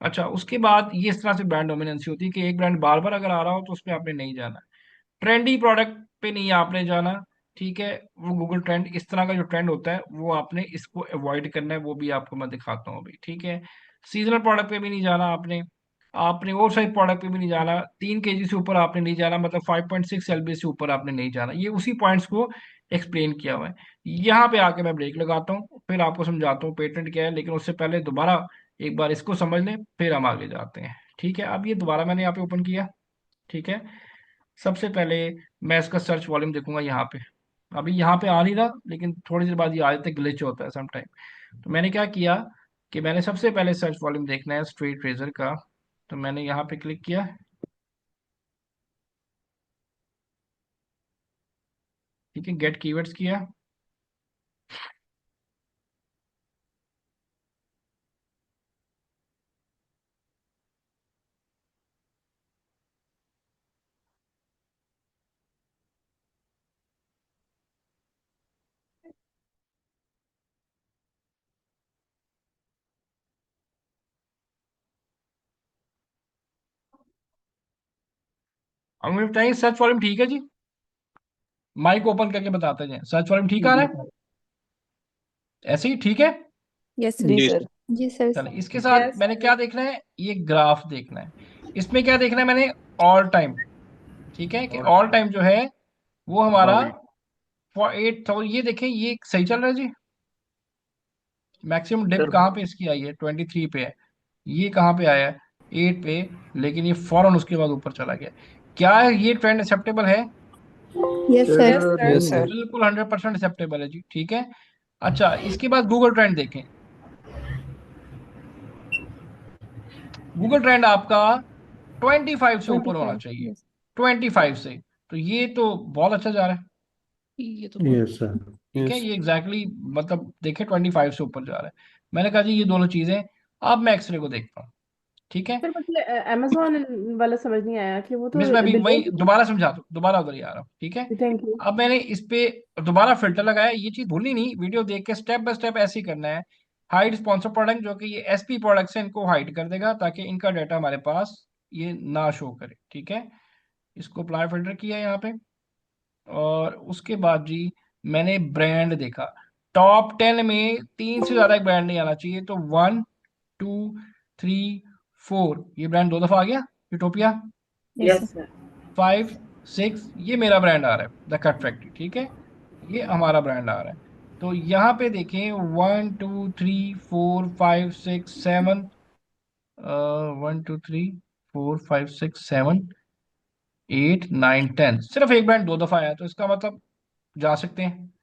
अच्छा, उसके बाद ये इस तरह से ब्रांड डोमिनेंसी होती है कि एक ब्रांड बार बार अगर आ रहा हो तो उस पर आपने नहीं जाना। ट्रेंडी प्रोडक्ट पे नहीं आपने जाना। ठीक है, वो गूगल ट्रेंड, इस तरह का जो ट्रेंड होता है, वो आपने इसको अवॉइड करना है, वो भी आपको मैं दिखाता हूँ अभी। ठीक है, सीजनल प्रोडक्ट पे भी नहीं जाना आपने। आपने और साइड प्रोडक्ट पे भी नहीं जाना, 3 केजी से ऊपर आपने नहीं जाना, मतलब 5.6 LB से ऊपर आपने नहीं जाना। ये उसी पॉइंट्स को एक्सप्लेन किया हुआ है। यहाँ पे आके मैं ब्रेक लगाता हूँ, फिर आपको समझाता हूँ पेटेंट क्या है, लेकिन उससे पहले दोबारा एक बार इसको समझ लें, फिर हम आगे जाते हैं। ठीक है, अब ये दोबारा मैंने यहाँ पे ओपन किया। ठीक है। सबसे पहले मैं इसका सर्च वॉल्यूम देखूंगा यहाँ पे। अभी यहाँ पे आ नहीं रहा, लेकिन थोड़ी देर बाद ये आ जाता है, ग्लिच होता है सम टाइम। तो मैंने क्या किया कि मैंने सबसे पहले सर्च वॉल्यूम देखना है स्ट्रेट रेजर का। तो मैंने यहाँ पे क्लिक किया। ठीक है, गेट कीवर्ड्स किया। अब मुझे बताइए सर्च वॉल्यूम ठीक है जी? माइक ओपन करके बताते हैं, सर्च वॉल्यूम ठीक आ रहा है? ऐसे ही ठीक है। Yes sir. जी जी सर। सर। जी सर। चलो, इसके साथ मैंने क्या देखना है, ये ग्राफ देखना है। इसमें क्या देखना है मैंने, ऑल टाइम। ठीक है, कि ऑल टाइम जो है वो हमारा फॉर 8,000, ये देखें ये सही चल रहा है जी। मैक्सिमम डिप कहाँ पे इसकी आई है, 23 पे है। ये कहाँ पे आया है, 8 पे। लेकिन ये फौरन उसके बाद ऊपर चला गया। क्या ये ट्रेंड एक्सेप्टेबल है? Yes sir. Yes sir. बिल्कुल 100% एक्सेप्टेबल है जी। ठीक है। अच्छा, इसके बाद गूगल ट्रेंड देखें। गूगल ट्रेंड आपका 25 से ऊपर होना 25। चाहिए। यस। 25 से। तो ये तो बहुत अच्छा जा रहा है। ये तो बहुत Yes, sir. ठीक है, यस। ये एग्जैक्टली मतलब देखें 25 से ऊपर जा रहा है। मैंने कहा जी ये दोनों चीजें। अब मैं एक्सरे को देखता हूँ। ठीक है। सर मुझे अमेजोन वाला समझ नहीं आया कि वो तो मिस, मैं अभी बिलो। वही दोबारा समझा दूँ, दोबारा उधर ही आ रहा हूँ। ठीक है। Thank you. अब मैंने इस पे दोबारा फिल्टर लगाया। ये चीज भूलनी नहीं, वीडियो देख के स्टेप बाय स्टेप ऐसे ही करना है। हाइड स्पॉन्सर प्रोडक्ट, जो कि ये एसपी प्रोडक्ट्स है, इनको हाइड कर देगा ताकि इनका डाटा हमारे पास ये ना शो करे। ठीक है। इसको अप्लाई फिल्टर किया यहाँ पे। और उसके बाद जी मैंने ब्रांड देखा। टॉप 10 में 3 से ज्यादा एक ब्रांड नहीं आना चाहिए। तो 1, 2, 3, 4, ये ब्रांड 2 दफा आ गया। यूटोपिया। Yes sir. 5, 6, ये मेरा ब्रांड आ रहा है, द कट फैक्ट्री। ठीक है, ये हमारा ब्रांड आ रहा है। तो यहाँ पे देखें 1, 2, 3, 4, 5, 6, 7। 1, 2, 3, 4, 5, 6, 7, 8, 9, 10, सिर्फ एक ब्रांड 2 दफा आया, तो इसका मतलब जा सकते हैं।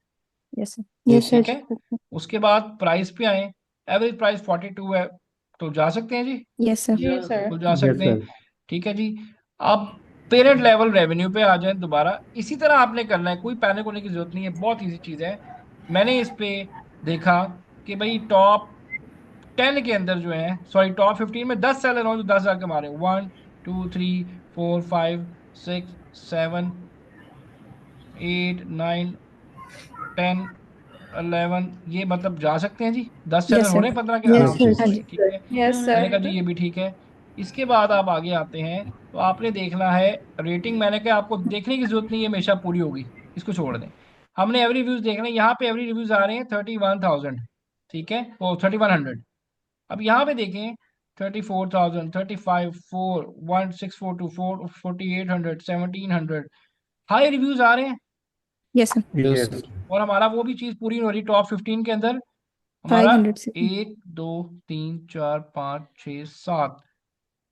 Yes sir. Yes yes sir. ठीक सर। है। उसके बाद प्राइस पे आए। एवरेज प्राइस 42 है, तो जा सकते हैं जी। Yes sir. जी सर। बिल्कुल जा Yes, सकते हैं। sir. ठीक है जी। अब पेरेंट लेवल रेवेन्यू पे आ जाए दोबारा। इसी तरह आपने करना है, कोई पैनिक होने की जरूरत नहीं है, बहुत इजी चीज है। मैंने इस पे देखा कि भाई टॉप 10 के अंदर जो है, सॉरी टॉप 15 में 10 सेलर हो जो 10,000 कमा रहे हैं। 1, 2, 3, 4, 5, 6, 7, 8, 9, 10, 11, ये मतलब जा सकते हैं जी। 10 सेलर यस हो सर। रहे हैं 15 के यस आराम Yes, से। सर। हाँ yes. जी। ठीक है। यस मैंने सर। कहा जी ये भी ठीक है। इसके बाद आप आगे आते हैं, तो आपने देखना है रेटिंग। मैंने कहा आपको देखने की जरूरत नहीं है, हमेशा पूरी होगी, इसको छोड़ दें। हमने एवरी रिव्यूज देखना है। यहाँ पे एवरी रिव्यूज आ रहे हैं 31,000। ठीक है, वो 3100। अब यहाँ पे देखें 34,000, 35, 4, 1, 6, 4, 2, 4, 4,800, 1,700, हाई रिव्यूज आ रहे हैं। Yes sir. Yes Yes, sir. और हमारा वो भी चीज पूरी नहीं हो रही। टॉप 15 के अंदर हमारा 500 से। 1, 2, 3, 4, 5, 6, 7,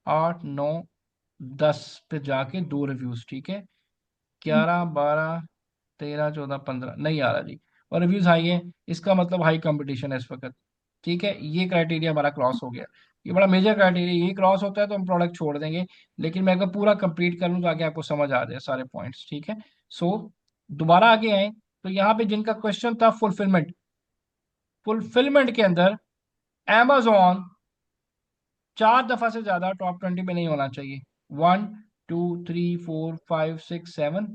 8, 9, 10 पे जाके 2 रिव्यूज। ठीक है। 11, 12, 13, 14, 15 नहीं आ रहा जी। और रिव्यूज हाई है, इसका मतलब हाई कंपटीशन है इस वक्त। ठीक है, ये क्राइटेरिया हमारा क्रॉस हो गया। ये बड़ा मेजर क्राइटेरिया, ये क्रॉस होता है तो हम प्रोडक्ट छोड़ देंगे। लेकिन मैं अगर पूरा कंप्लीट कर लूँ ताकि आपको समझ आ जाए सारे पॉइंट्स। ठीक है। सो दोबारा आगे आए, तो यहाँ पे जिनका क्वेश्चन था फुलफिलमेंट, फुलफिलमेंट के अंदर amazon 4 दफा से ज्यादा टॉप 20 में नहीं होना चाहिए। 1, 2, 3, 4, 5, 6, 7,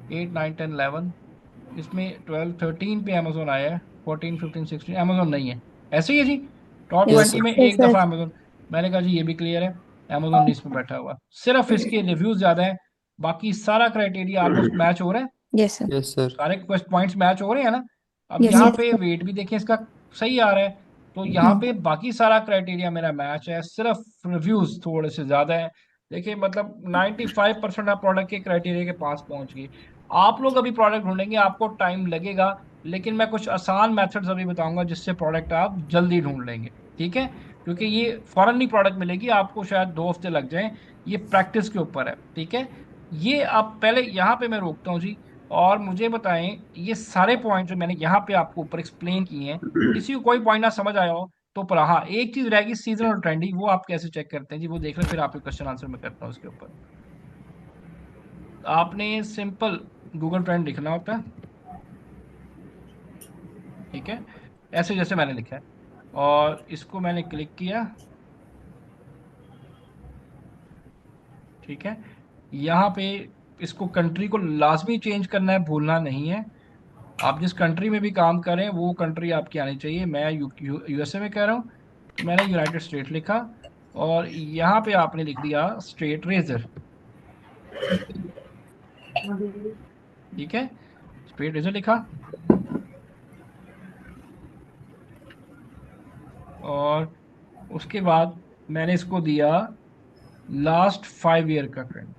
8, 9, 10, 11, इसमें 12, 13 पे अमेजोन आया है। 14, 15, 16 अमेजोन नहीं है। ऐसे ही है जी। Top yes. Yes 20 sir. में यस एक सर। दफा अमेजोन। मैंने कहा जी ये भी क्लियर है, अमेजोन नहीं इसमें बैठा हुआ। सिर्फ इसके रिव्यूज ज्यादा है, बाकी सारा क्राइटेरिया ऑलमोस्ट मैच हो रहा है। Yes sir. Yes sir. सारे पॉइंट्स मैच हो रहे हैं ना। अब यस यहाँ सर। पे वेट भी देखें इसका सही आ रहा है। तो यहाँ हाँ। पे बाकी सारा क्राइटेरिया मेरा मैच है, सिर्फ रिव्यूज थोड़े से ज्यादा है। देखिए मतलब 95% आप प्रोडक्ट के क्राइटेरिया के पास पहुंच गए। आप लोग अभी प्रोडक्ट ढूंढेंगे, आपको टाइम लगेगा। लेकिन मैं कुछ आसान मेथड्स अभी बताऊंगा जिससे प्रोडक्ट आप जल्दी ढूंढ लेंगे। ठीक है। क्योंकि ये फॉरन नहीं प्रोडक्ट मिलेगी आपको, शायद 2 हफ्ते लग जाएं। ये प्रैक्टिस के ऊपर है, ठीक है। ये आप पहले यहाँ पे मैं रोकता हूँ जी, और मुझे बताएं ये सारे पॉइंट जो मैंने यहाँ पे आपको ऊपर एक्सप्लेन किए हैं, किसी को कोई पॉइंट ना समझ आया हो तो पर हाँ, एक चीज रहेगी सीजन और ट्रेंडी, वो आप कैसे चेक करते हैं जी, वो देख लें, फिर आपके क्वेश्चन आंसर मैं करता हूँ उसके ऊपर। आपने सिंपल गूगल ट्रेंड लिखना होता है, ठीक है, ऐसे जैसे मैंने लिखा है, और इसको मैंने क्लिक किया, ठीक है। यहाँ पे इसको कंट्री को लाजमी चेंज करना है, भूलना नहीं है। आप जिस कंट्री में भी काम करें वो कंट्री आपकी आनी चाहिए। मैं यूएसए में कह रहा हूँ, तो मैंने यूनाइटेड स्टेट लिखा, और यहाँ पे आपने लिख दिया स्ट्रेट रेजर, ठीक है, स्ट्रेट रेजर लिखा, और उसके बाद मैंने इसको दिया लास्ट 5 ईयर का ट्रेंड,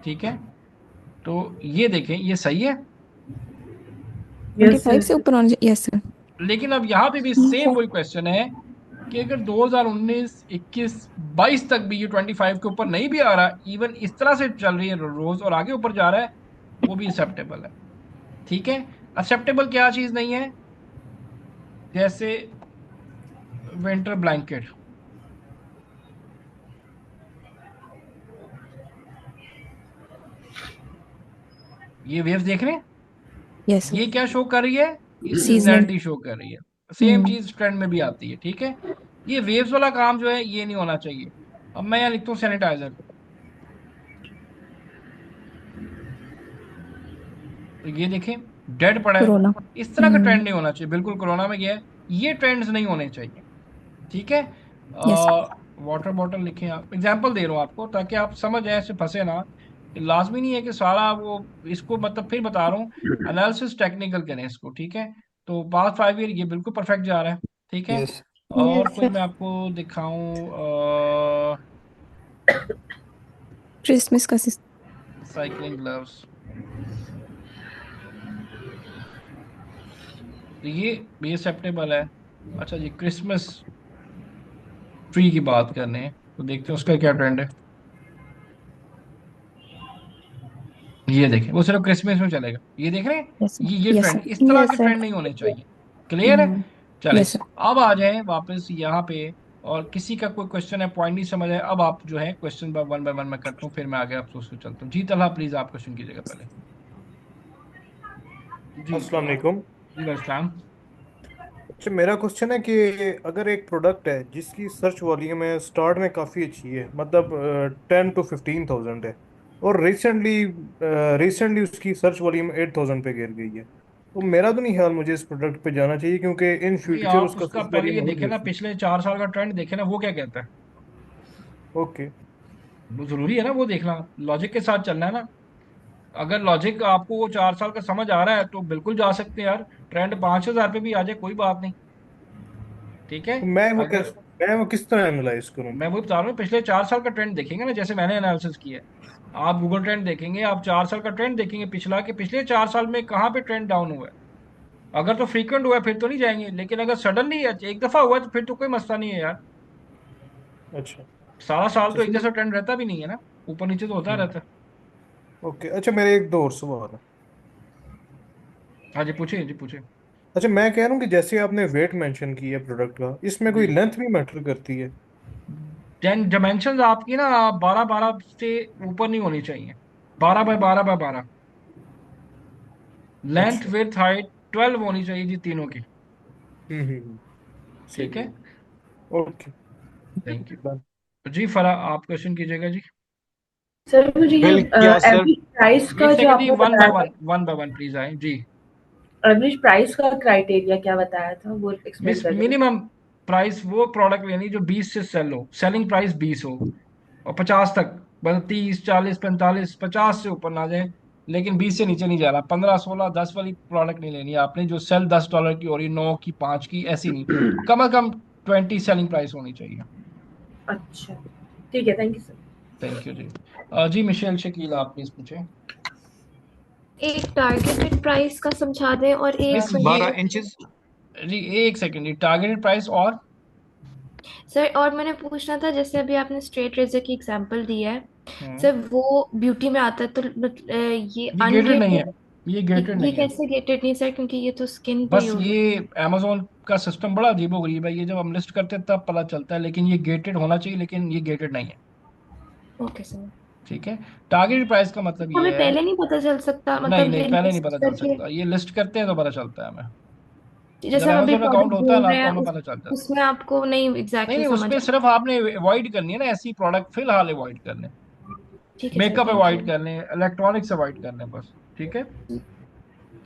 ठीक है। तो ये देखें, ये सही है। 25 से ऊपर होना चाहिए। Yes sir. लेकिन अब यहाँ पे भी सेम वही क्वेश्चन है कि अगर 2019, 21, 22 तक भी ये 25 के ऊपर नहीं भी आ रहा, इवन इस तरह से चल रही है रोज और आगे ऊपर जा रहा है, वो भी एक्सेप्टेबल है, ठीक है। एक्सेप्टेबल क्या चीज नहीं है? जैसे विंटर ब्लैंकेट, ये वेव्स देख रहे हैं, यस ये सर। क्या शो कर रही है? ये सीजनल। सीजनैलिटी शो कर रही है। सेम चीज ट्रेंड में भी आती है, ठीक है। ये वेव्स वाला काम जो है ये नहीं होना चाहिए। अब मैं यहाँ लिखता हूँ सैनिटाइजर, तो ये देखें डेड पड़ा है, कोरोना। इस तरह का ट्रेंड नहीं होना चाहिए। बिल्कुल कोरोना में गया है, ये ट्रेंड्स नहीं होने चाहिए, ठीक है। यस। वाटर बॉटल लिखें, आप एग्जाम्पल दे रहा हूँ आपको ताकि आप समझ जाए, ऐसे फंसे ना। लाजमी नहीं है कि सारा वो, इसको मतलब फिर बता रहा हूँ, एनालिसिस टेक्निकल करें इसको, ठीक है। तो पास्ट 5 ईयर ये बिल्कुल परफेक्ट जा रहा है, ठीक है। Yes. और यस कोई सर। मैं आपको दिखाऊं, क्रिसमस का साइकिलिंग ग्लव्स, तो ये एक्सेप्टेबल है। अच्छा जी, क्रिसमस ट्री की बात करने हैं, तो देखते हैं उसका क्या ट्रेंड है। ये देखें, वो सिर्फ क्रिसमस में चलेगा, ये देख रहे हैं। Yes sir. ये यस ट्रेंड, सर। इस तरह के यस सर। ट्रेंड नहीं होने चाहिए। क्लियर है? चले, यस सर। अब आ जाए वापस यहाँ पे, और किसी का कोई क्वेश्चन है, पॉइंट नहीं समझ आए, अब आप जो है क्वेश्चन बाय वन मैं करता हूँ, फिर मैं आगे आप सोच के चलता हूँ। जी तलहा, प्लीज आप क्वेश्चन कीजिएगा पहले। जी अस्सलाम वालेकुम। जी अस्सलाम। अच्छा, मेरा क्वेश्चन है कि अगर एक प्रोडक्ट है जिसकी सर्च वॉल्यूम है स्टार्ट में काफ़ी अच्छी है, मतलब 10 to 15,000 है, और रिसेंटली उसकी सर्च वॉल्यूम 8,000 पे गिर गई है, तो मेरा तो नहीं ख्याल मुझे इस प्रोडक्ट पे जाना चाहिए, क्योंकि इन जी फ्यूचर आप उसका उसका सर्च पहले ये वॉल्यूम और देखे ना, गिर। पिछले 4 साल का ट्रेंड देखे ना, वो क्या कहता है। ओके। वो जरूरी है ना वो देखना, लॉजिक के साथ चलना है ना। अगर लॉजिक आपको वो 4 साल का समझ आ रहा है तो बिल्कुल जा सकते हैं यार, ट्रेंड 5,000 पे भी आ जाए कोई बात नहीं, ठीक है। तो अगर मैं वो किस तरह एनालाइज करूँ? मैं वो बता रहा हूँ, पिछले 4 साल का ट्रेंड देखेंगे ना, जैसे मैंने एनालिसिस किया है, आप गूगल ट्रेंड देखेंगे, आप 4 साल का ट्रेंड देखेंगे पिछला, कि पिछले 4 साल में कहाँ पे ट्रेंड डाउन हुआ है। अगर तो फ्रीक्वेंट हुआ है फिर तो नहीं जाएंगे, लेकिन अगर सडनली एक दफा हुआ है तो फिर तो कोई मसला नहीं है यार। अच्छा। सारा साल तो तो एक फिर जैसा ट्रेंड रहता भी नहीं है ना, ऊपर नीचे तो होता रहता है। ओके। अच्छा, मेरे एक दो और सवाल है। हाँ जी पूछिए, जी पूछिए। अच्छा, मैं कह रहा हूँ कि जैसे आपने वेट मेंशन की है प्रोडक्ट का, इसमें कोई जी, लेंथ भी मैटर करती है? डायमेंशन आपकी ना 12 12 से ऊपर नहीं होनी चाहिए, 12 बाय 12 बाय 12। लेंथ अच्छा। विथ हाइट 12 होनी चाहिए जी, तीनों की, हम्म। ठीक सही है। है। ओके। Thank done. यू जी। फरा आप क्वेश्चन कीजिएगा जी। सर मुझे ये बिल क्या सर? एवरेज प्राइस का एक जो सेकंड जी, आपने बताया था, वन बाय वन प्लीज आए जी। एवरेज प्राइस का क्राइटेरिया क्या बताया था, वो एक्सप्लेन मिस कर देना। मिनिमम प्राइस वो प्रोडक्ट लेनी जो 20 से सेल हो, सेलिंग प्राइस 20 हो, और 50 तक, मतलब 30 40 45 50 से ऊपर ना जाए, लेकिन 20 से नीचे नहीं जा रहा। 15 16 10 वाली प्रोडक्ट नहीं लेनी है आपने, जो सेल $10 की हो रही, 9 की, 5 की, ऐसी नहीं। कम से कम 20 सेलिंग प्राइस होनी चाहिए। अच्छा, ठीक है, thank you sir. Thank you जी। जी मिशेल शकील आप प्लीज पूछे। एक टारगेटेड प्राइस का समझा दें और एक मिस सुनिए। ये 12 इंचेस। जी एक सेकंड जी, टारगेटेड प्राइस और सर और मैंने पूछना था, जैसे अभी आपने स्ट्रेट रेजर की एग्जांपल दी है हम्म। सर, वो ब्यूटी में आता है तो ये ये गेटेड नहीं है, अनगेटेड, ये गेटेड ये नहीं है। कैसे गेटेड नहीं सर, क्योंकि ये तो स्किन पे बस यूज ये होता amazon का सिस्टम बड़ा अजीबोगरीब है, ये जब हम लिस्ट करते हैं तब पता चलता है, लेकिन ये गेटेड होना चाहिए, लेकिन ये गेटेड नहीं है। है। Okay sir. ठीक है। टारगेट प्राइस का मतलब हमें ये है। पहले नहीं पता चल सकता, नहीं मतलब नहीं, पहले नहीं लिस्ट पता चल करके, सकता, ये लिस्ट करते हैं तो पता चलता है हमें। जब जैसे हम अभी amazon अकाउंट प्रोडक्ट होता है ढूंढ ना रहे तो हैं हमें पता चल जाता है। उसमें आपको नहीं नहीं एग्जैक्टली नहीं, समझ उसमें आ। सिर्फ आपने अवॉइड करनी है ना ऐसी प्रोडक्ट, फिलहाल अवॉइड करने। ठीक है sir, makeup thank avoid you. कर लें, इलेक्ट्रॉनिक्स अवॉइड कर लें बस। ठीक है।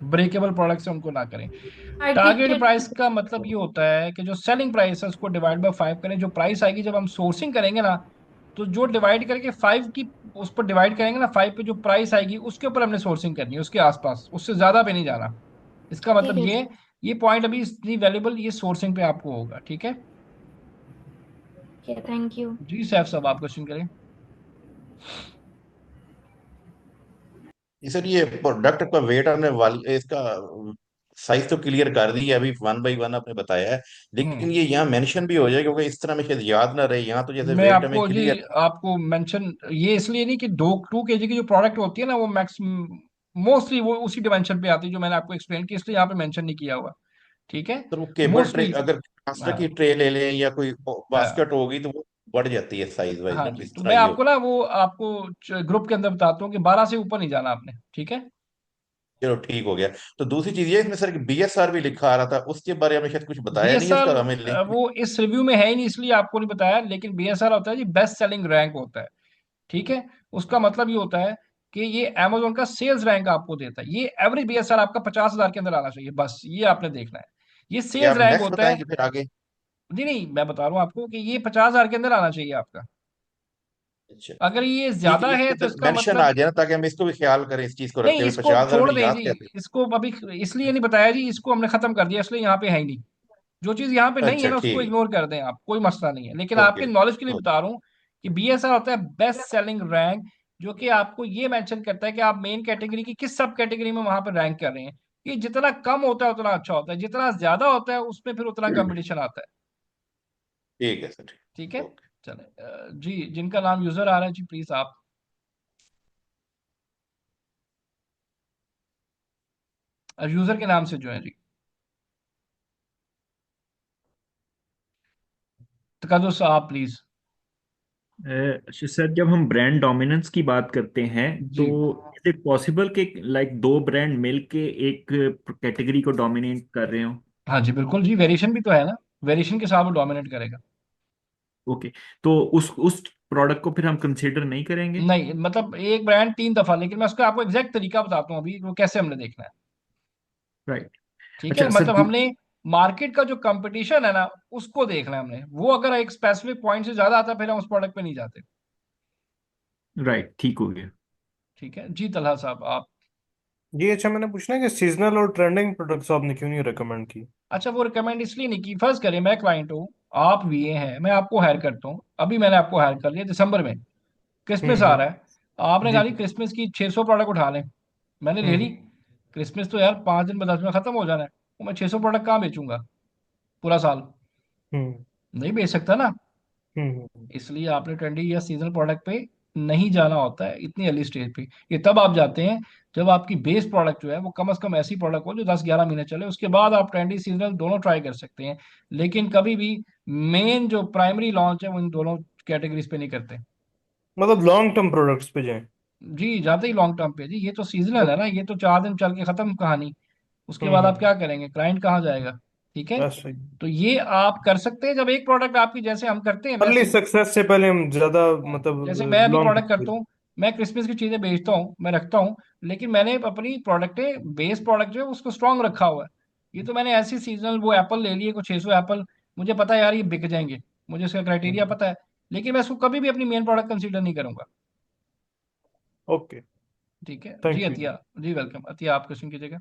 ब्रेकेबल प्रोडक्ट्स है उनको ना करें। Target targeted. प्राइस का मतलब ये होता है कि जो सेलिंग प्राइस है उसको डिवाइड बाय 5 करें, जो प्राइस आएगी जब हम सोर्सिंग करेंगे ना, तो जो डिवाइड करके 5 की, उस पर डिवाइड करेंगे ना 5 पे, जो प्राइस आएगी उसके ऊपर हमने सोर्सिंग करनी है, उसके आसपास, उससे ज्यादा पे नहीं जाना। इसका ठीक मतलब है ये पॉइंट अभी इतनी वैल्यूबल ये सोर्सिंग पे आपको होगा। ठीक है। Sir, thank you. जी सैफ साहब, आप क्वेश्चन करें। ये सर, ये प्रोडक्ट का वेट आपने इसका साइज तो क्लियर कर दी है, अभी वन बाई वन आपने बताया है, लेकिन हम्म। ये यहाँ मेंशन भी हो जाए, क्योंकि इस तरह में शायद याद ना रहे, यहाँ तो जैसे मैं वेट हमें आपको जी, क्लियर। आपको मेंशन ये इसलिए नहीं कि 2 2 kg की जो प्रोडक्ट होती है ना वो मैक्स मोस्टली वो उसी डिमेंशन पे आती है जो मैंने आपको एक्सप्लेन की, इसलिए यहाँ पे मेंशन नहीं किया हुआ। ठीक है। सर वो केबल ट्रे, मोस्टली। अगर प्लास्टिक की हाँ ट्रे ले लें या कोई हाँ बास्केट होगी तो वो बढ़ जाती है साइज वाइज हाँ ना, तो जी, इस तो तरह मैं ये आपको हो। ना वो आपको ग्रुप के अंदर बताता हूँ कि 12 से ऊपर नहीं जाना आपने। ठीक है। चलो ठीक हो गया। तो दूसरी चीज ये, इसमें सर बीएसआर भी लिखा आ रहा था, उसके बारे में शायद कुछ बताया नहीं है, बीएसआर उसका हमें लिंक। वो इस रिव्यू में है ही नहीं, इसलिए आपको नहीं बताया, लेकिन बीएसआर होता है जी बेस्ट सेलिंग रैंक होता है। ठीक है। उसका मतलब ये होता है कि ये अमेजोन का सेल्स रैंक आपको देता है, ये एवरेज बीएसआर आपका 50,000 के अंदर आना चाहिए, बस ये आपने देखना है। ये क्या सेल्स आप रैंक नेक्स्ट होता है। बताएंगे फिर आगे? नहीं नहीं, मैं बता रहा हूँ आपको कि ये 50,000 के अंदर आना चाहिए आपका। अच्छा अगर ये ठीक है, ज्यादा है इसके तो अंदर इसका मेंशन आ मतलब, जाए ना, ताकि हम इसको भी ख्याल करें, इस चीज को रखते नहीं हुए इसको 50,000 छोड़ मैंने दें याद जी, कर लिया। इसको अभी इसलिए नहीं बताया जी, इसको हमने खत्म कर दिया इसलिए यहाँ पे है ही नहीं। जो चीज यहाँ पे नहीं है अच्छा ना उसको ठीक इग्नोर कर दें आप, कोई मसला नहीं है, लेकिन है, ओके आपके नॉलेज के लिए ओके। बता रहा हूँ कि बीएसआर होता है बेस्ट सेलिंग रैंक, जो कि आपको ये मेंशन करता है कि आप मेन कैटेगरी की किस सब कैटेगरी में वहां पर रैंक कर रहे हैं। ये जितना कम होता है उतना अच्छा होता है, जितना ज्यादा होता है उसमें फिर उतना कंपटीशन आता है। ठीक है सर, ठीक है। ओके। चले जी, जिनका नाम यूजर आ रहा है जी प्लीज आप यूजर के नाम से जो है जी, तकदस साहब प्लीज। अच्छा सर, जब हम ब्रांड डोमिनेंस की बात करते हैं तो जी इज इट पॉसिबल कि लाइक दो ब्रांड मिलके एक कैटेगरी को डोमिनेट कर रहे हो? हाँ जी बिल्कुल जी, वेरिएशन भी तो है ना, वेरिएशन के साथ वो डोमिनेट करेगा। ओके, तो उस प्रोडक्ट को फिर हम कंसीडर नहीं करेंगे? नहीं मतलब एक ब्रांड 3 दफा, लेकिन मैं उसका आपको एग्जैक्ट तरीका बताता हूँ अभी वो कैसे हमने देखना है। राइट। ठीक है, अच्छा सर, मतलब हमने मार्केट का जो कंपटीशन है ना उसको देखना है हमने, वो अगर एक स्पेसिफिक पॉइंट से ज्यादा आता है फिर हम उस प्रोडक्ट पे नहीं जाते। राइट, ठीक हो गया। ठीक है जी, तलहा साहब आप। ये अच्छा, मैंने पूछना है कि सीजनल और ट्रेंडिंग प्रोडक्ट्स आपने क्यों नहीं रिकमेंड की? अच्छा वो रिकमेंड इसलिए नहीं की, फर्ज करें मैं क्लाइंट हूँ, आप वीए हैं, मैं आपको हायर करता हूँ, अभी मैंने आपको हायर कर लिया दिसंबर में, क्रिसमस आ हम्म। रहा है, आपने जी कहा जी जी। क्रिसमस की 600 प्रोडक्ट उठा लें, मैंने ले ली। हम्म क्रिसमस तो यार 5 दिन 10 दिन में खत्म हो जाना है, तो मैं 600 प्रोडक्ट कहाँ बेचूंगा पूरा साल? हम्म नहीं बेच सकता ना। हम्म। इसलिए आपने ट्रेंडी या सीजनल प्रोडक्ट पे नहीं जाना होता है इतनी अर्ली स्टेज पे। ये तब आप जाते हैं जब आपकी बेस प्रोडक्ट जो है वो कम से कम ऐसी प्रोडक्ट हो जो 10 11 महीने चले, उसके बाद आप ट्रेंडी सीजनल दोनों ट्राई कर सकते हैं। लेकिन कभी भी मेन जो प्राइमरी लॉन्च है वो इन दोनों कैटेगरीज पे नहीं करते। मतलब लॉन्ग टर्म प्रोडक्ट्स पे जाएं। जी जाते ही लॉन्ग टर्म पे जी, ये तो सीजनल है ना, ओके। ये तो 4 दिन चल के खत्म कहानी, उसके बाद आप हम्म। क्या करेंगे, क्लाइंट कहाँ जाएगा? ठीक है। बस सही। तो ये आप कर सकते हैं जब एक प्रोडक्ट आपकी, जैसे हम करते हैं, मैं अर्ली सक्सेस से पहले हम ज्यादा, हाँ, जैसे मैं मतलब अभी लॉन्ग प्रोडक्ट करता टर्म। हूँ, मैं क्रिसमस की चीजें बेचता हूँ, मैं रखता हूँ, लेकिन मैंने अपनी प्रोडक्टें बेस प्रोडक्ट जो है उसको स्ट्रांग रखा हुआ है। ये तो मैंने ऐसी सीजनल वो एप्पल ले लिए, कुछ 600 एप्पल, मुझे पता है यार ये बिक जाएंगे, मुझे इसका क्राइटेरिया पता है, लेकिन मैं इसको कभी भी अपनी मेन प्रोडक्ट कंसीडर नहीं करूंगा। ओके। ठीक है जी थैंक यू। अतिया, जी वेलकम अतिया, आप क्वेश्चन कीजिएगा।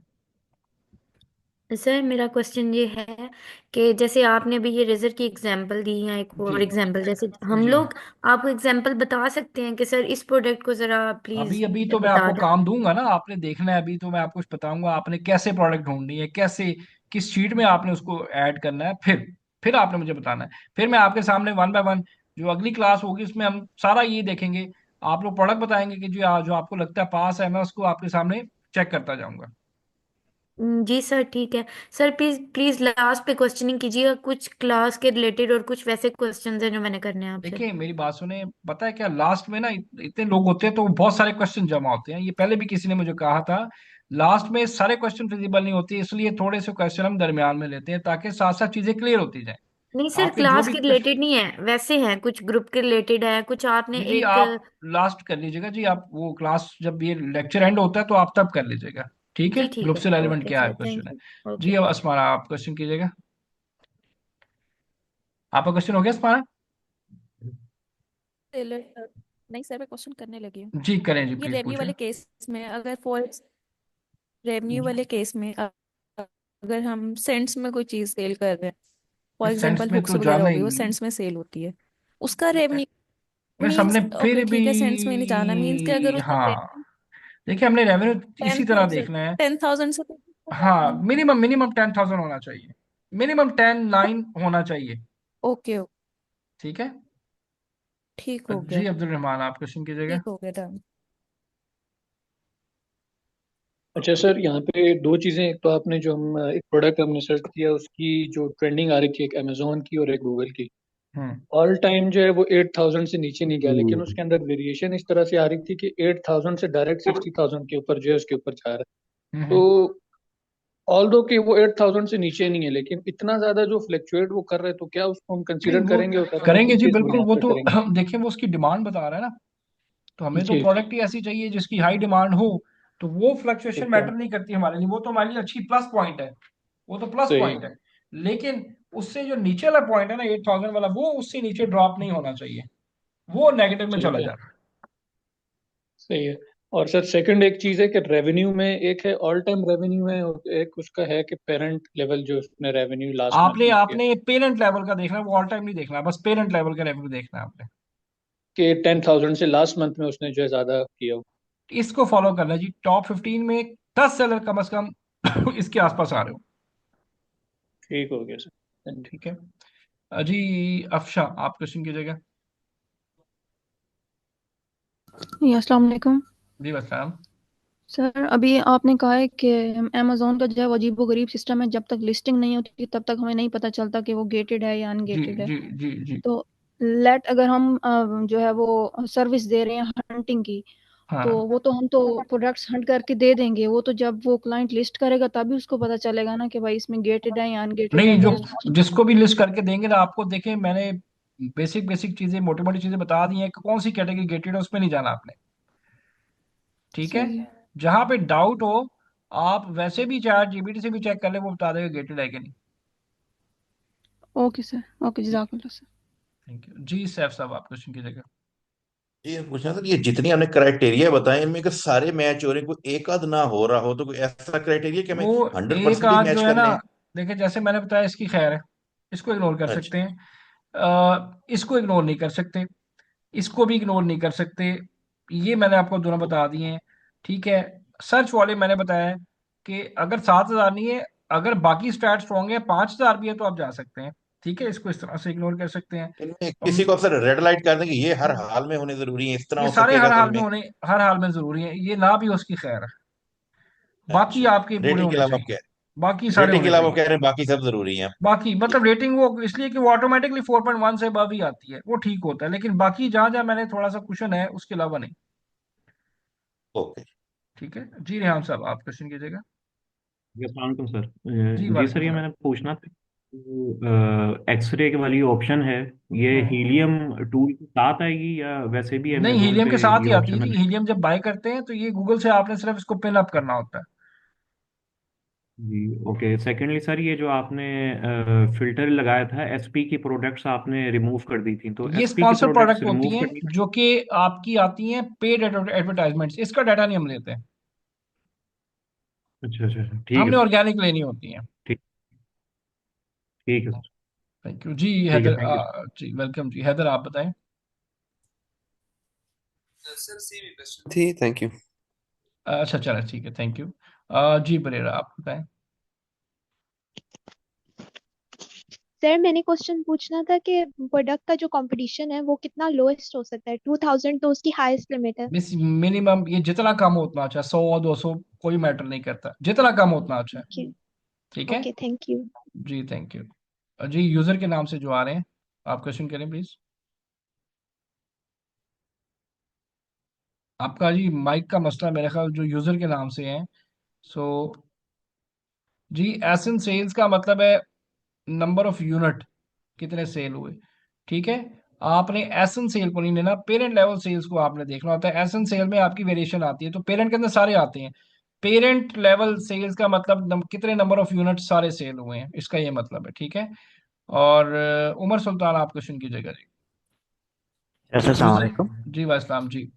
सर मेरा क्वेश्चन ये है कि जैसे आपने अभी ये रेजर की एग्जांपल दी या एक जी और एग्जांपल, जैसे हम जी, लोग आपको एग्जांपल बता सकते हैं कि सर इस प्रोडक्ट को जरा अभी प्लीज अभी तो मैं बता आपको दें। काम दूंगा ना, आपने देखना है, अभी तो मैं आपको कुछ बताऊंगा आपने कैसे प्रोडक्ट ढूंढनी है, कैसे किस शीट में आपने उसको ऐड करना है, फिर फिर आपने मुझे बताना है, फिर मैं आपके सामने वन बाय वन जो अगली क्लास होगी उसमें हम सारा ये देखेंगे। आप लोग प्रोडक्ट बताएंगे कि जो आपको लगता है पास है, मैं उसको आपके सामने चेक करता जाऊंगा। जी सर, ठीक है। सर प्लीज प्लीज लास्ट पे क्वेश्चनिंग कीजिएगा, कुछ क्लास के रिलेटेड और कुछ वैसे क्वेश्चंस हैं जो मैंने करने हैं आपसे। देखिए मेरी बात सुने, पता है क्या, लास्ट में ना इतने लोग होते हैं तो बहुत सारे क्वेश्चन जमा होते हैं, ये पहले भी किसी ने मुझे कहा था। लास्ट में सारे क्वेश्चन फिजिबल नहीं होती, इसलिए थोड़े से क्वेश्चन हम दरमियान में लेते हैं ताकि साथ साथ चीजें क्लियर होती जाए। नहीं सर, आपके जो क्लास भी के क्वेश्चन, रिलेटेड नहीं है, वैसे हैं, कुछ ग्रुप के रिलेटेड है, कुछ आपने जी जी एक। आप लास्ट कर लीजिएगा जी, आप वो क्लास जब ये लेक्चर एंड होता है तो आप तब कर लीजिएगा। ठीक है, जी ठीक ग्रुप है से सर, रेलिवेंट ओके क्या है सर, क्वेश्चन थैंक है। यू, जी ओके। अब अस्मारा आप क्वेश्चन कीजिएगा। आपका क्वेश्चन हो गया अस्मारा? नहीं सर, मैं क्वेश्चन करने लगी हूँ। जी करें जी, ये प्लीज रेवेन्यू पूछें। वाले केस में अगर फॉर रेवेन्यू जी, वाले केस में अगर हम सेंट्स में कोई चीज़ सेल कर रहे हैं, फॉर इस सेंस एग्जांपल में बुक्स तो वगैरह जाना हो ही गई, वो नहीं सेंट्स में सेल होती है, उसका है। रेवेन्यू बस मीन्स हमने ओके फिर भी, ठीक है, सेंट्स में नहीं जाना, मीन्स कि अगर उसका हाँ देखिए हमने रेवेन्यू टेन इसी तरह थाउजेंड देखना है। 10,000 से तो हाँ मिनिमम मिनिमम 10,000 होना चाहिए, मिनिमम 10 लाइन होना चाहिए। ओके ओके, ठीक है। ठीक हो जी गया, अब्दुल रहमान आप क्वेश्चन कीजिएगा। ठीक हो गया डन। अच्छा सर, यहाँ पे दो चीज़ें, एक तो आपने जो हम एक प्रोडक्ट हमने सर्च किया उसकी जो ट्रेंडिंग आ रही थी, एक अमेजोन की और एक गूगल की। हम्म ऑल टाइम जो है वो 8,000 से नीचे नहीं गया, लेकिन उसके अंदर वेरिएशन इस तरह से आ रही थी कि 8,000 से डायरेक्ट 60,000 के ऊपर जो है उसके ऊपर जा रहा है। तो हम्म। ऑल दो कि वो 8,000 से नीचे नहीं है, लेकिन इतना ज्यादा जो फ्लक्चुएट वो कर रहे हैं, तो क्या उसको हम नहीं कंसीडर वो करेंगे और करना करेंगे किस जी किस बिल्कुल, बुनियाद वो पर तो करेंगे? देखिए वो उसकी डिमांड बता रहा है ना, तो हमें तो जी जी, प्रोडक्ट ही ऐसी चाहिए जिसकी हाई डिमांड हो। तो वो फ्लक्चुएशन ठीक है, मैटर नहीं करती हमारे लिए, वो तो हमारे लिए अच्छी प्लस पॉइंट है, वो तो प्लस सही पॉइंट है। लेकिन उससे जो नीचे वाला पॉइंट है ना 8,000 वाला, वो उससे नीचे ड्रॉप नहीं होना चाहिए, वो नेगेटिव में ठीक चला है, जाता है। सही है। और सर सेकंड एक चीज़ है कि रेवेन्यू में एक है ऑल टाइम रेवेन्यू है, और एक उसका है कि पेरेंट लेवल जो उसने रेवेन्यू लास्ट मंथ आपने में किया, आपने पेरेंट लेवल का देखना है, वो ऑल टाइम नहीं देखना, बस पेरेंट लेवल का रेवेन्यू देखना है आपने। कि 10,000 से लास्ट मंथ में उसने जो है ज़्यादा किया हो। इसको फॉलो करना है जी, टॉप 15 में 10 सेलर कम से कम इसके आसपास आ रहे हो। ठीक हो गया सर, थैंक यू। ठीक है। जी अफशा आप क्वेश्चन कीजिएगा। जी अस्सलाम वालेकुम जी बताएं। सर। अभी आपने कहा है कि अमेजोन का जो है वो अजीबोगरीब सिस्टम है, जब तक लिस्टिंग नहीं होती तब तक हमें नहीं पता चलता कि वो गेटेड है या जी अनगेटेड है। जी जी जी। तो लेट अगर हम जो है वो सर्विस दे रहे हैं हंटिंग की, तो हाँ वो तो हम तो प्रोडक्ट्स हंट करके दे देंगे, वो तो जब वो क्लाइंट लिस्ट करेगा तभी उसको पता चलेगा ना कि भाई इसमें गेटेड है या अनगेटेड है, नहीं, जो फिर उस जिसको भी लिस्ट करके देंगे ना आपको, देखें मैंने बेसिक बेसिक चीजें मोटी मोटी चीजें बता दी हैं कि कौन सी कैटेगरी गेटेड है उसमें नहीं जाना आपने। ठीक है। सही है। जहां पे डाउट हो आप वैसे भी चैट जीपीटी से भी चेक कर ले, वो बता देगा गेटेड है कि नहीं। ओके सर, ओके, जज़ाकल्लाह सर। थैंक यू जी। सैफ साहब आप क्वेश्चन कीजिएगा। ये पूछना था, ये जितनी हमने क्राइटेरिया बताए इनमें अगर सारे मैच हो रहे हैं, कोई एक आध ना हो रहा हो, तो कोई ऐसा क्राइटेरिया कि हमें वो 100% एक ही आध मैच जो है ना, करने हैं? देखिए जैसे मैंने बताया इसकी खैर है, इसको इग्नोर कर अच्छा। सकते हैं। इसको इग्नोर नहीं कर सकते, इसको भी इग्नोर नहीं कर सकते, ये मैंने आपको दोनों बता दिए हैं। ठीक है। सर्च वाले मैंने बताया है कि अगर 7,000 नहीं है, अगर बाकी स्टैट स्ट्रॉन्ग है, 5,000 भी है तो आप जा सकते हैं। ठीक है, इसको इस तरह से इग्नोर कर सकते हैं। इनमें हम किसी को अक्सर रेड लाइट कर दें कि ये हर हाल में होने जरूरी है, इस तरह ये हो सारे सकेगा हर तो हाल में इनमें। होने, हर हाल में जरूरी है, ये ना भी हो उसकी खैर है, बाकी अच्छा। आपके पूरे रेटिंग के होने अलावा आप चाहिए, क्या, बाकी सारे रेटिंग के होने अलावा आप चाहिए। कह रहे हैं बाकी सब जरूरी है? बाकी मतलब रेटिंग वो इसलिए कि वो ऑटोमेटिकली 4.1 से अबव ही आती है, वो ठीक होता है, लेकिन बाकी जहां जहां मैंने थोड़ा सा क्वेश्चन है उसके अलावा नहीं। ओके। ठीक है जी। रेहान साहब आप क्वेश्चन कीजिएगा। जी अस्सलाम वालेकुम सर। जी जी वालेकुम सर, ये सलाम। मैंने पूछना था, एक्सरे के वाली ऑप्शन है, ये हम्म। हीलियम टूल के साथ आएगी या वैसे भी नहीं, अमेजोन हीलियम पे के साथ ये ही आती है ऑप्शन जी, है? हीलियम जब बाय करते हैं तो ये गूगल से आपने सिर्फ इसको पिन अप करना होता है। जी ओके। सेकेंडली सर, ये जो आपने फिल्टर लगाया था, एसपी की प्रोडक्ट्स आपने रिमूव कर दी थी, तो ये एसपी की स्पॉन्सर प्रोडक्ट्स प्रोडक्ट रिमूव होती हैं करनी? जो कि आपकी आती हैं पेड एडवर्टाइजमेंट्स, इसका डाटा नहीं हम लेते हैं, अच्छा अच्छा अच्छा, ठीक है हमने सर। ऑर्गेनिक लेनी होती हैं। ठीक, ठीक है सर। थैंक यू जी। ठीक है, हैदर थैंक यू। जी वेलकम जी। हैदर आप बताएं। थी, थैंक यू। अच्छा चलो ठीक है, थैंक यू। जी बरेरा आप बताएं। सर मैंने क्वेश्चन पूछना था कि प्रोडक्ट का जो कंपटीशन है वो कितना लोएस्ट हो सकता है। 2000 तो उसकी हाईएस्ट लिमिट है। मिस मिनिमम ये जितना कम हो उतना अच्छा, 100 200 कोई मैटर नहीं करता, जितना कम हो उतना अच्छा है। ओके। ठीक है। Okay, thank you. जी थैंक यू। जी यूजर के नाम से जो आ रहे हैं, आप क्वेश्चन करें प्लीज। आपका जी माइक का मसला मेरे ख्याल जो यूजर के नाम से है। सो जी एसन सेल्स का मतलब है नंबर ऑफ यूनिट, कितने सेल हुए। ठीक है। आपने एसन सेल को नहीं लेना, पेरेंट लेवल सेल्स को आपने देखना होता है। एसन सेल में आपकी वेरिएशन आती है, तो पेरेंट के अंदर सारे आते हैं। पेरेंट लेवल सेल्स का मतलब कितने नंबर ऑफ यूनिट सारे सेल हुए हैं, इसका ये मतलब है। ठीक है। और उमर सुल्तान आप क्वेश्चन कीजिएगा जी। सर सलाम यूजर। वालेकुम। जी वास्सलाम जी।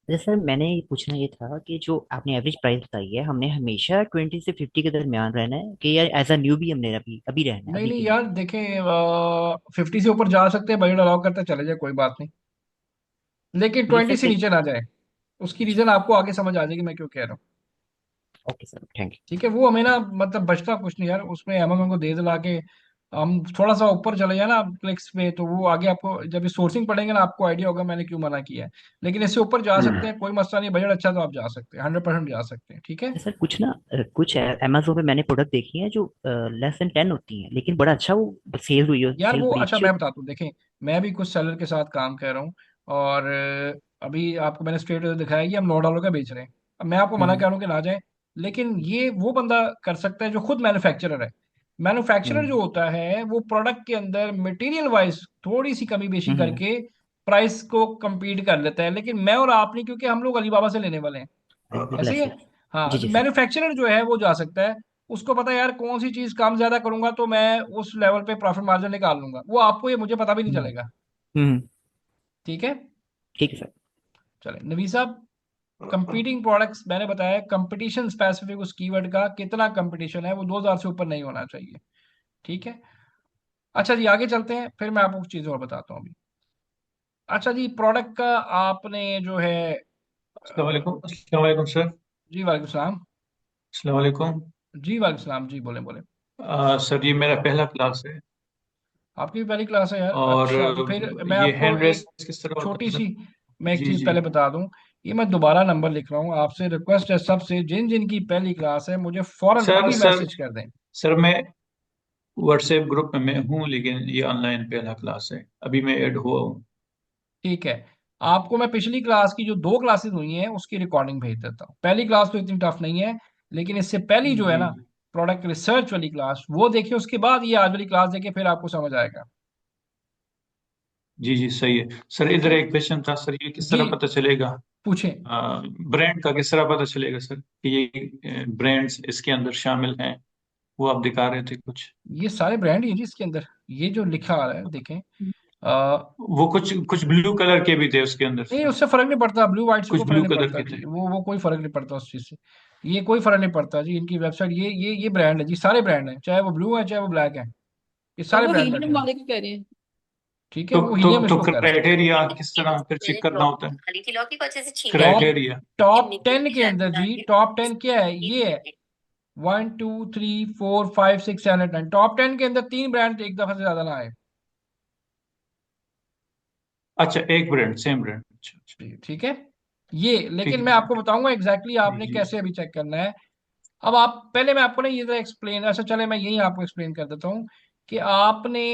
अच्छा सर, मैंने ये पूछना ये था कि जो आपने एवरेज प्राइस बताई है, हमने हमेशा 20 से 50 के दरमियान रहना है कि यार एज अ न्यू भी हमने अभी अभी रहना है नहीं अभी नहीं के लिए? यार देखें, 50 से ऊपर जा सकते हैं, बजट अलाउ करते चले जाए, कोई बात नहीं, लेकिन ये 20 सर से फिर। नीचे ना जाए। उसकी रीजन आपको आगे समझ आ जाएगी मैं क्यों कह रहा हूँ। Okay sir, thank you. ठीक है। वो हमें ना मतलब बचता कुछ नहीं यार, उसमें अमेजोन को दे दिला के हम थोड़ा सा ऊपर चले जाए ना क्लिक्स पे, तो वो आगे आपको जब सोर्सिंग पढ़ेंगे ना आपको आइडिया होगा मैंने क्यों मना किया है। लेकिन इससे ऊपर जा सकते हैं, कोई मसला नहीं, बजट अच्छा तो आप जा सकते हैं, 100% जा सकते हैं। ठीक है। सर कुछ ना कुछ अमेजोन पे मैंने प्रोडक्ट देखी है जो लेस देन 10 होती है, लेकिन बड़ा अच्छा वो सेल हुई है, यार सेल वो बड़ी अच्छा अच्छी मैं होती बताता हूँ, देखें मैं भी कुछ सेलर के साथ काम कर रहा हूँ, और अभी आपको मैंने स्ट्रेट दिखाया कि हम $9 का बेच रहे हैं। अब मैं आपको है। मना कर रहा हूँ कि ना जाए, लेकिन ये वो बंदा कर सकता है जो खुद मैन्युफैक्चरर है। मैन्युफैक्चरर हम्म जो होता है वो प्रोडक्ट के अंदर मटेरियल वाइज थोड़ी सी कमी बेशी हम्म करके प्राइस को compete कर लेता है, लेकिन मैं और आप नहीं, क्योंकि हम लोग अलीबाबा से लेने वाले हैं। बिल्कुल ऐसे ही ऐसे है। ही। जी हाँ, जी सर। मैन्युफैक्चरर जो है वो जा सकता है। उसको पता है यार कौन सी चीज कम ज्यादा करूंगा तो मैं उस लेवल पे प्रॉफिट मार्जिन निकाल लूंगा, वो आपको ये मुझे पता भी नहीं हम्म चलेगा। हम्म, ठीक है। ठीक है सर। चले नबी साहब, कंपीटिंग प्रोडक्ट्स मैंने बताया, कंपटीशन स्पेसिफिक उस कीवर्ड का कितना कंपटीशन है, वो 2000 से ऊपर नहीं होना चाहिए। ठीक है। अच्छा जी आगे चलते हैं, फिर मैं आपको कुछ चीज़ और बताता हूँ अभी। अच्छा जी प्रोडक्ट का आपने जो है अस्सलाम अ, वालेकुम। अस्सलाम वालेकुम सर। जी वालेकुम सलाम। अस्सलाम वालेकुम। जी वालेकुम सलाम जी, बोले बोले। सर ये मेरा पहला क्लास है। आपकी भी पहली क्लास है यार, और अच्छा तो फिर मैं ये आपको हैंड रेस एक किस तरह होता छोटी है सर? सी, मैं एक जी चीज़ जी। पहले बता दूं। ये मैं दोबारा नंबर लिख रहा हूँ, आपसे रिक्वेस्ट है सबसे, जिन जिन की पहली क्लास है मुझे फौरन सर अभी सर मैसेज कर दें। सर मैं व्हाट्सएप ग्रुप में मैं हूँ, लेकिन ये ऑनलाइन पहला क्लास है, अभी मैं ऐड हुआ हूँ। ठीक है। आपको मैं पिछली क्लास की जो 2 क्लासेस हुई हैं उसकी रिकॉर्डिंग भेज देता हूँ। पहली क्लास तो इतनी टफ नहीं है, लेकिन इससे पहली जो है जी ना प्रोडक्ट रिसर्च वाली क्लास वो देखिए, उसके बाद ये आज वाली क्लास देखिए, फिर आपको समझ आएगा। जी जी सही है सर। ठीक इधर है एक क्वेश्चन था सर, ये किस जी, तरह पता चलेगा पूछें। ब्रांड का, किस तरह पता चलेगा सर कि ये ब्रांड्स इसके अंदर शामिल हैं? वो आप दिखा रहे थे कुछ। ये सारे ब्रांड ही हैं जी इसके अंदर, ये जो लिखा आ रहा है देखें। आ, वो कुछ कुछ ब्लू कलर के भी थे उसके अंदर नहीं सर। उससे फर्क नहीं पड़ता, ब्लू व्हाइट से कुछ कोई फर्क ब्लू नहीं कलर पड़ता के थे। जी, वो कोई फर्क नहीं पड़ता उस चीज से। ये कोई फर्क नहीं पड़ता जी, इनकी वेबसाइट ये ब्रांड है जी, सारे ब्रांड हैं, चाहे वो ब्लू है चाहे वो ब्लैक है, ये तो सारे वो ब्रांड बैठे हीलियम हैं। वाले को कह रहे हैं। ठीक है, वो हीलियम तो इसको कह रहे हैं। क्राइटेरिया किस तरह फिर चेक करना होता है? Top criteria. टॉप 10 के अंदर जी, टॉप 10 क्या है, ये है 1 2 3 4 5 6 7 8 9, टॉप 10 के अंदर 3 ब्रांड एक दफा से ज्यादा ना आए। अच्छा, एक ब्रांड, सेम ब्रांड, अच्छा अच्छा। जी, ठीक है। ये ठीक लेकिन है मैं आपको सर। बताऊंगा एग्जैक्टली जी आपने जी। कैसे अभी चेक करना है। अब आप पहले मैं आपको ना ये एक्सप्लेन, अच्छा चले मैं यही आपको एक्सप्लेन कर देता हूँ कि आपने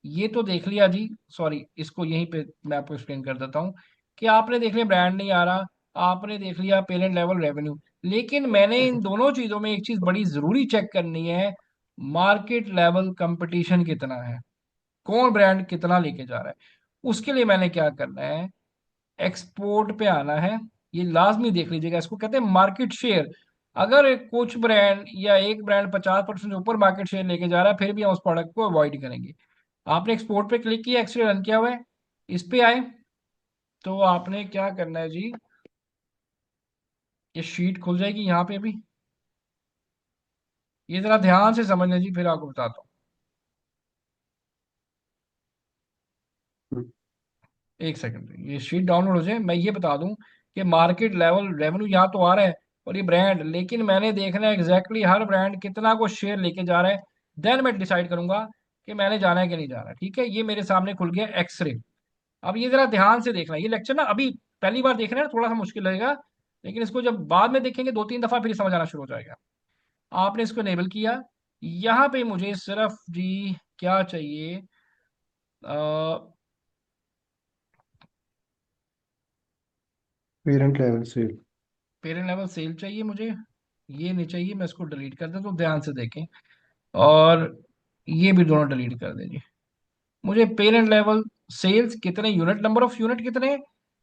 ये तो देख लिया जी, सॉरी इसको यहीं पे मैं आपको एक्सप्लेन कर देता हूँ कि आपने देख लिया ब्रांड नहीं आ रहा, आपने देख लिया पेरेंट लेवल रेवेन्यू, लेकिन मैंने इन दोनों चीजों में एक चीज बड़ी जरूरी चेक करनी है, मार्केट लेवल कंपटीशन कितना है, कौन ब्रांड कितना लेके जा रहा है। उसके लिए मैंने क्या करना है, एक्सपोर्ट पे आना है। ये लाजमी देख लीजिएगा, इसको कहते हैं मार्केट शेयर। अगर कुछ ब्रांड या एक ब्रांड 50% ऊपर मार्केट शेयर लेके जा रहा है, फिर भी हम उस प्रोडक्ट को अवॉइड करेंगे। आपने एक्सपोर्ट पे क्लिक किया, एक्सरे रन किया हुआ है, इस पे आए, तो आपने क्या करना है जी, ये शीट खुल जाएगी यहाँ पे अभी, ये जरा ध्यान से समझ लें जी, फिर आपको बताता हूँ। एक सेकंड, ये शीट डाउनलोड हो जाए, मैं ये बता दूं कि मार्केट लेवल रेवेन्यू यहाँ तो आ रहा है और ये ब्रांड, लेकिन मैंने देखना है एग्जैक्टली हर ब्रांड कितना को शेयर लेके जा रहा है, देन मैं डिसाइड करूंगा कि मैंने जाना है कि नहीं जाना। ठीक है, ये मेरे सामने खुल गया एक्सरे। अब ये जरा ध्यान से देखना, ये लेक्चर ना अभी पहली बार देख रहे हैं ना, थोड़ा सा मुश्किल लगेगा, लेकिन इसको जब बाद में देखेंगे 2-3 दफा फिर समझ आना शुरू हो जाएगा। आपने इसको इनेबल किया। यहाँ पे मुझे सिर्फ जी क्या चाहिए, parent level sale. Parent level sale चाहिए मुझे, ये नहीं चाहिए, मैं इसको डिलीट कर देता हूँ, ध्यान से देखें। और ये भी दोनों डिलीट कर देंगे। मुझे पेरेंट लेवल सेल्स कितने यूनिट, नंबर ऑफ यूनिट कितने,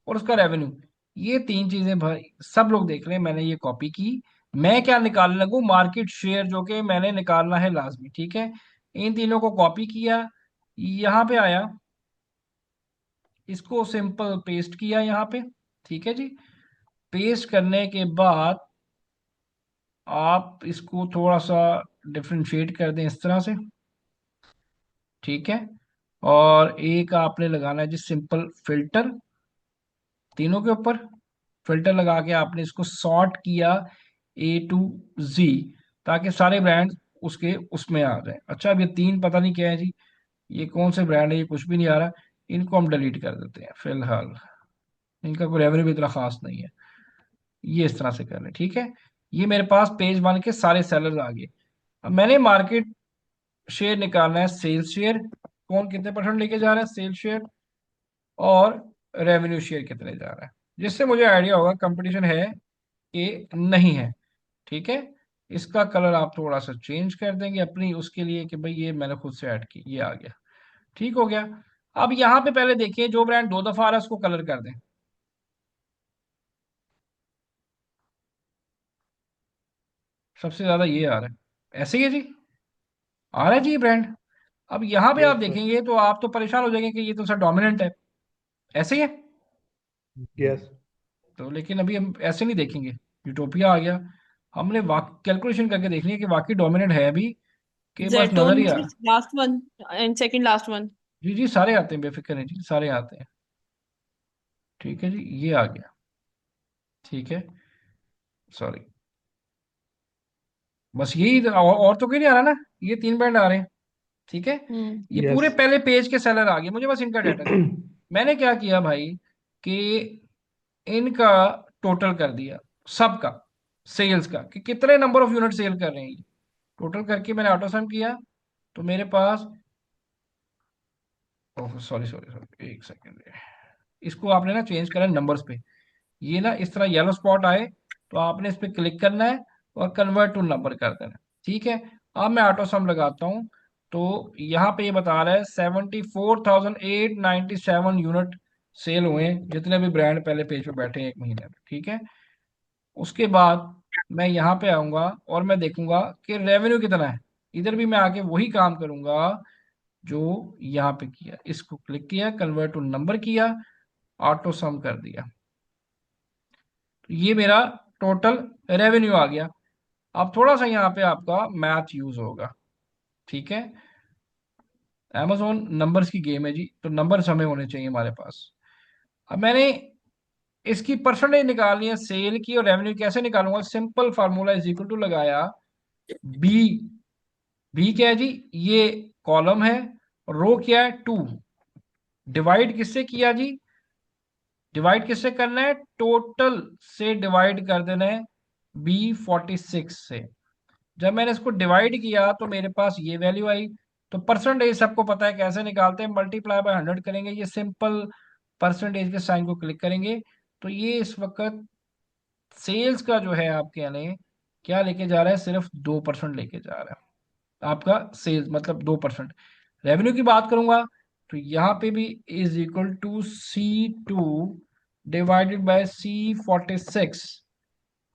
और उसका रेवेन्यू, ये तीन चीजें भाई सब लोग देख रहे हैं। मैंने ये कॉपी की। मैं क्या निकालने लगूं, मार्केट शेयर, जो कि मैंने निकालना है लाजमी। ठीक है, इन तीनों को कॉपी किया, यहाँ पे आया, इसको सिंपल पेस्ट किया यहाँ पे। ठीक है जी, पेस्ट करने के बाद आप इसको थोड़ा सा डिफ्रेंशिएट कर दें इस तरह से। ठीक है, और एक आपने लगाना है जी सिंपल फिल्टर, तीनों के ऊपर फिल्टर लगा के आपने इसको सॉर्ट किया A to Z, ताकि सारे ब्रांड उसके उसमें आ जाए। अच्छा, अब ये तीन पता नहीं क्या है जी, ये कौन से ब्रांड है, ये कुछ भी नहीं आ रहा। इनको हम डिलीट कर देते हैं फिलहाल, इनका कोई रेवेन्यू भी इतना खास नहीं है। ये इस तरह से कर लें। ठीक है, ये मेरे पास पेज बन के सारे सेलर्स आ गए। अब मैंने मार्केट शेयर निकालना है, सेल्स शेयर कौन कितने परसेंट लेके जा रहा है, सेल्स शेयर, और रेवेन्यू शेयर कितने जा रहा है, जिससे मुझे आइडिया होगा कंपटीशन है कि नहीं है। ठीक है, इसका कलर आप थोड़ा सा चेंज कर देंगे अपनी उसके लिए कि भाई ये मैंने खुद से ऐड की, ये आ गया। ठीक हो गया। अब यहाँ पे पहले देखिए, जो ब्रांड 2 दफा आ रहा है उसको कलर कर दें। सबसे ज्यादा ये आ रहा है, ऐसे ही है जी, आ रहा है जी ये ब्रांड। अब यहाँ पे आप यस सर। देखेंगे तो आप तो परेशान हो जाएंगे कि ये तो सर डोमिनेंट है, ऐसे ही है। यस। तो लेकिन अभी हम ऐसे नहीं देखेंगे, यूटोपिया आ गया, हमने कैलकुलेशन करके देखनी है कि वाकई डोमिनेंट है अभी, कि बस नजर जेटोन ही आ रहा है। Last one and second last one. जी जी, सारे आते हैं, बेफिक्र नहीं जी, सारे आते हैं। ठीक है जी, ये आ गया। ठीक है, सॉरी, बस यही और तो कोई नहीं आ रहा ना, ये तीन बैंड आ रहे हैं। ठीक है, ये यस। पूरे पहले पेज के सेलर आ गए, मुझे बस इनका डाटा चाहिए। मैंने क्या किया भाई कि इनका टोटल कर दिया, सबका सेल्स का, कि कितने नंबर ऑफ यूनिट सेल कर रहे हैं ये, टोटल करके मैंने ऑटो सम किया। तो मेरे पास, ओह सॉरी सॉरी सॉरी, एक सेकेंड, इसको आपने ना चेंज करा नंबर्स पे। ये ना इस तरह येलो स्पॉट आए तो आपने इस पे क्लिक करना है और कन्वर्ट टू नंबर कर देना है। ठीक है, अब मैं ऑटो सम लगाता हूँ, तो यहाँ पे ये बता रहा है 74,897 यूनिट सेल हुए हैं, जितने भी ब्रांड पहले पेज पे बैठे हैं एक महीने में। ठीक है, उसके बाद मैं यहाँ पे आऊंगा और मैं देखूंगा कि रेवेन्यू कितना है। इधर भी मैं आके वही काम करूंगा जो यहाँ पे किया, इसको क्लिक किया, कन्वर्ट टू नंबर किया, ऑटो सम कर दिया, तो ये मेरा टोटल रेवेन्यू आ गया। अब थोड़ा सा यहाँ पे आपका मैथ यूज होगा। ठीक है, amazon नंबर्स की गेम है जी, तो नंबर्स हमें होने चाहिए हमारे पास। अब मैंने इसकी परसेंटेज निकालनी है सेल की, और रेवेन्यू कैसे निकालूंगा, simple formula is equal to लगाया, बी, बी क्या है जी, ये कॉलम है, रो क्या है 2, डिवाइड किससे किया जी, डिवाइड किससे करना है, टोटल से डिवाइड कर देना है B46 से। जब मैंने इसको डिवाइड किया तो मेरे पास ये वैल्यू आई। तो परसेंटेज सबको पता है कैसे निकालते हैं, मल्टीप्लाई बाय 100 करेंगे, ये सिंपल परसेंटेज के साइन को क्लिक करेंगे। तो ये इस वक्त सेल्स का जो है आपके यानी क्या लेके जा रहा है, सिर्फ 2% लेके जा रहा है आपका सेल्स, मतलब 2%। रेवेन्यू की बात करूंगा तो यहाँ पे भी is equal to C2 divided by C46,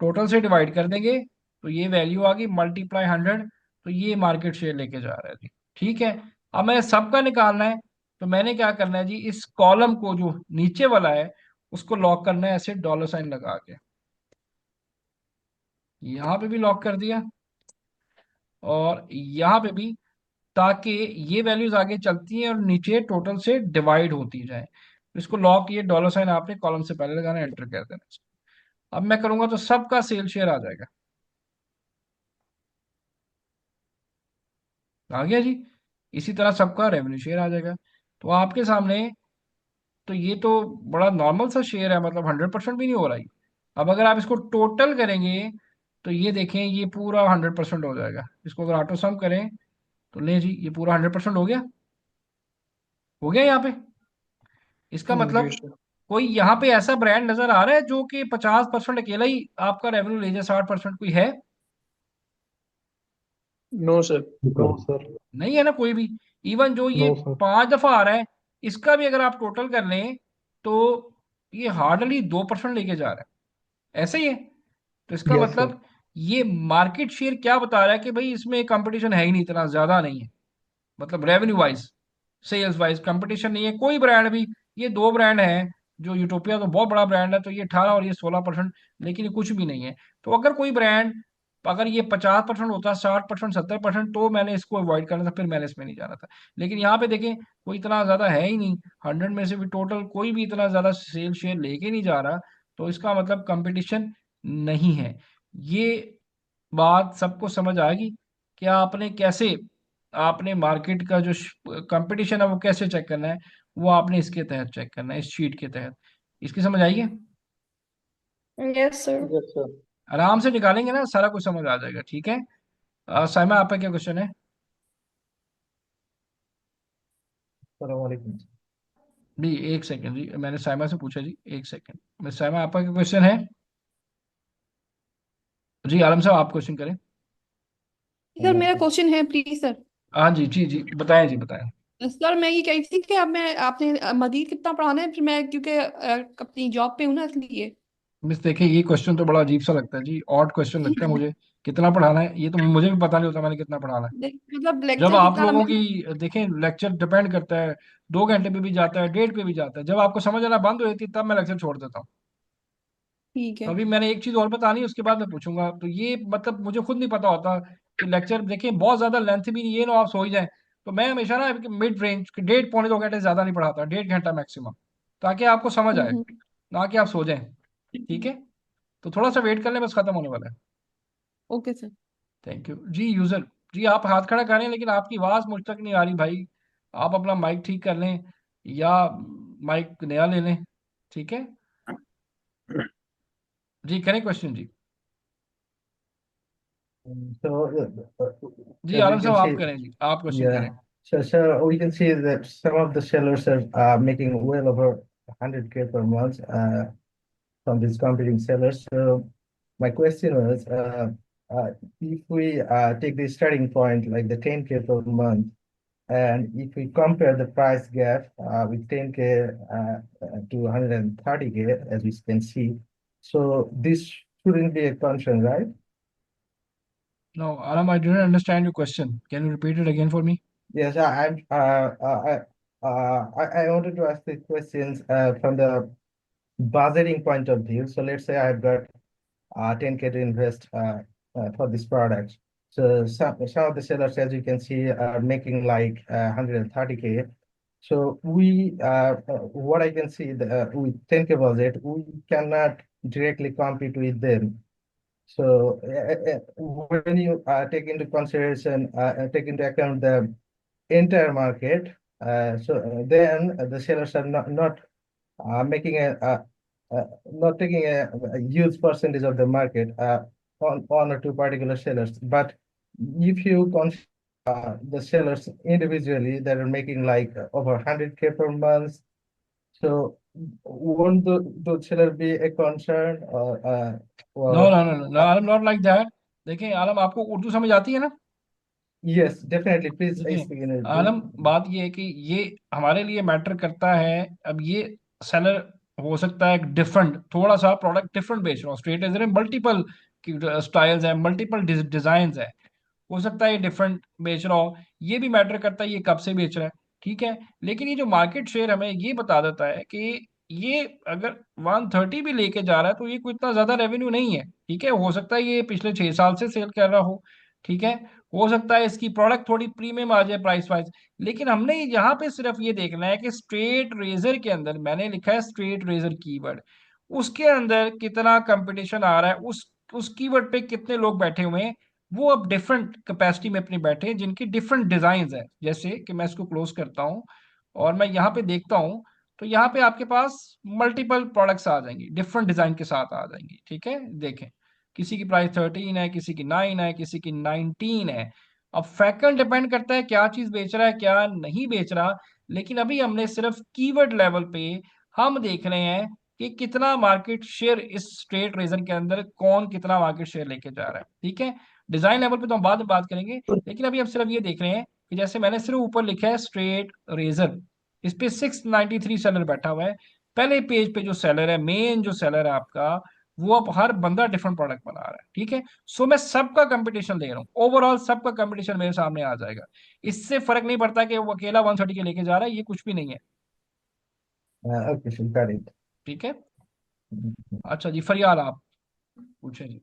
total से डिवाइड कर देंगे तो ये वैल्यू आ गई, मल्टीप्लाई 100, तो ये मार्केट शेयर लेके जा रहा है जी। ठीक है, अब मैंने सबका निकालना है, तो मैंने क्या करना है जी, इस कॉलम को जो नीचे वाला है उसको लॉक करना है ऐसे डॉलर साइन लगा के, यहाँ पे भी लॉक कर दिया और यहाँ पे भी, ताकि ये वैल्यूज आगे चलती हैं और नीचे टोटल से डिवाइड होती जाए। इसको लॉक, ये डॉलर साइन आपने कॉलम से पहले लगाना, एंटर कर देना। अब मैं करूंगा तो सबका सेल शेयर आ जाएगा, आ गया जी। इसी तरह सबका रेवेन्यू शेयर आ जाएगा। तो आपके सामने तो ये तो बड़ा नॉर्मल सा शेयर है, मतलब 100% भी नहीं हो रहा है। अब अगर आप इसको टोटल करेंगे तो ये देखें, ये पूरा 100% हो जाएगा। इसको अगर ऑटो सम करें तो ले जी, ये पूरा 100% हो गया। हो गया यहाँ पे। इसका जी मतलब सर। कोई यहाँ पे ऐसा ब्रांड नजर आ रहा है जो कि 50% अकेला ही आपका रेवेन्यू ले जाए, 60% कोई है? No sir. No sir. नहीं है ना कोई भी। इवन जो ये नो सर। 5 दफा आ रहा है, इसका भी अगर आप टोटल कर लें तो ये हार्डली 2% लेके जा रहा है। ऐसे ही है। तो इसका यस सर। मतलब ये मार्केट शेयर क्या बता रहा है कि भाई इसमें कंपटीशन है ही नहीं, इतना ज्यादा नहीं है। मतलब revenue wise, sales wise competition नहीं है कोई ब्रांड भी। ये दो ब्रांड हैं, जो यूटोपिया तो बहुत बड़ा ब्रांड है, तो ये 18 और ये 16%, लेकिन ये कुछ भी नहीं है। तो अगर कोई ब्रांड, अगर ये 50% होता, 60%, 70%, तो मैंने इसको अवॉइड करना था, फिर मैंने इसमें नहीं जाना था। लेकिन यहाँ पे देखें, कोई इतना ज्यादा है ही नहीं। 100 में से भी टोटल कोई भी इतना ज्यादा सेल शेयर लेके नहीं जा रहा। तो इसका मतलब कंपटीशन नहीं है। ये बात सबको समझ आएगी कि आपने कैसे, आपने मार्केट का जो कंपटीशन है वो कैसे चेक करना है। वो आपने इसके तहत चेक करना है, इस शीट के तहत। इसकी समझ आई है? Yes sir. Yes sir. आराम से निकालेंगे ना, सारा कुछ समझ आ जाएगा। ठीक है। साइमा, आपका क्या क्वेश्चन है? सलामकुम। जी एक सेकंड जी, मैंने साइमा से पूछा जी, एक सेकंड। मिस साइमा, आपका क्या क्वेश्चन है? जी आलम साहब, आप क्वेश्चन करें। सर मेरा क्वेश्चन है प्लीज सर। हाँ जी, जी जी बताएं जी, बताएं। सर मैं ये कह रही थी कि अब मैं आपने मजीद कितना पढ़ाना है, फिर मैं क्योंकि अपनी जॉब पे हूँ ना इसलिए। मिस देखिए, ये क्वेश्चन तो बड़ा अजीब सा लगता है जी, ऑड क्वेश्चन लगता है मुझे। कितना पढ़ाना है, ये तो मुझे भी पता नहीं होता मैंने कितना पढ़ाना है। मतलब जब लेक्चर आप कितना लोगों लंबे। की देखें, लेक्चर डिपेंड करता है। 2 घंटे पे भी जाता है, 1.5 पे भी जाता है। जब आपको समझ आना बंद हो जाती है तब मैं लेक्चर छोड़ देता हूँ। ठीक तो है। अभी मैंने एक चीज और बतानी है, उसके बाद मैं पूछूंगा। तो ये मतलब मुझे खुद नहीं पता होता कि लेक्चर देखें बहुत ज्यादा लेंथ भी नहीं, ये ना आप सो ही जाए। तो मैं हमेशा ना मिड रेंज, 1.5 पौने 2 घंटे से ज्यादा नहीं पढ़ाता, 1.5 घंटा मैक्सिमम, ताकि आपको समझ आए, हम्म। ना कि आप सो जाएं। ठीक है। तो थोड़ा सा वेट कर लें, बस खत्म होने वाला है। Okay sir. थैंक यू जी। यूजर जी, आप हाथ खड़ा करें, लेकिन आपकी आवाज मुझ तक नहीं आ रही भाई। आप अपना माइक ठीक कर लें, या माइक नया ले लें। ठीक है जी, करें क्वेश्चन जी। So, जी as we आलम can साहब, आप see, करें जी, आप क्वेश्चन yeah. करें। So we can see that some of the sellers are making well over 100K per month from these competing sellers. So my question was, if we take the starting point like the 10K per month, and if we compare the price gap with 10K to 130K, as we can see, so this shouldn't be a concern, right? No, Alam, I didn't understand your question. Can you repeat it again for me? Yes, I wanted to ask the questions from the budgeting point of view. So let's say I've got 10K to invest for this product. So some of the sellers, as you can see, are making like 130K. So what I can see with 10K budget, we cannot directly compete with them. So when you take into account the entire market, then the sellers are not making not taking a huge percentage of the market on one or two particular sellers. But if you consider the sellers individually that are making like over 100K per month, so won't those sellers be a concern No, or no, no, no, no, Alam, not like that. देखें आलम, आपको उर्दू समझ आती है ना? yes, definitely. Please देखें speak in Urdu. आलम, बात ये है कि ये हमारे लिए मैटर करता है। अब ये सेलर हो सकता है डिफरेंट, थोड़ा सा प्रोडक्ट डिफरेंट बेच रहा हूँ, स्ट्रेट है, मल्टीपल स्टाइल्स हैं, मल्टीपल डिजाइन है। हो सकता है ये डिफरेंट बेच रहा हो, ये भी मैटर करता है ये कब से बेच रहा है। ठीक है। लेकिन ये जो मार्केट शेयर हमें ये बता देता है कि ये अगर 130 भी लेके जा रहा है तो ये कोई इतना ज्यादा रेवेन्यू नहीं है। ठीक है। हो सकता है ये पिछले 6 साल से सेल कर रहा हो। ठीक है। हो सकता है इसकी प्रोडक्ट थोड़ी प्रीमियम आ जाए प्राइस वाइज। लेकिन हमने यहाँ पे सिर्फ ये देखना है कि स्ट्रेट रेजर के अंदर, मैंने लिखा है स्ट्रेट रेजर कीवर्ड, उसके अंदर कितना कंपटीशन आ रहा है, उस कीवर्ड पे कितने लोग बैठे हुए हैं वो अब डिफरेंट कैपेसिटी में अपनी बैठे हैं, जिनकी डिफरेंट डिजाइन है। जैसे कि मैं इसको क्लोज करता हूँ और मैं यहाँ पे देखता हूँ, तो यहाँ पे आपके पास मल्टीपल प्रोडक्ट्स आ जाएंगी, डिफरेंट डिजाइन के साथ आ जाएंगी। ठीक है, देखें, किसी की प्राइस 13 है, किसी की 9 है, किसी की 19 है। अब फैक्टर डिपेंड करता है क्या चीज बेच रहा है क्या नहीं बेच रहा। लेकिन अभी हमने सिर्फ कीवर्ड लेवल पे हम देख रहे हैं कि कितना मार्केट शेयर इस स्ट्रेट रीजन के अंदर कौन कितना मार्केट शेयर लेके जा रहा है। ठीक है, डिजाइन लेवल पे तो हम बाद में बात करेंगे, लेकिन अभी हम सिर्फ ये देख रहे हैं कि जैसे मैंने सिर्फ ऊपर लिखा है स्ट्रेट रेजर, इस पे 693 सेलर बैठा हुआ है। पहले पेज पे जो सेलर है, मेन जो सेलर है आपका, वो अब हर बंदा डिफरेंट प्रोडक्ट बना रहा है। ठीक है, सो मैं सबका कंपटीशन ले रहा हूँ, ओवरऑल सबका कंपटीशन मेरे सामने आ जाएगा। इससे फर्क नहीं पड़ता कि वो अकेला 130 के लेके जा रहा है, ये कुछ भी नहीं है। Okay, sure, got it. ठीक है, अच्छा जी, फरियाल आप पूछें जी।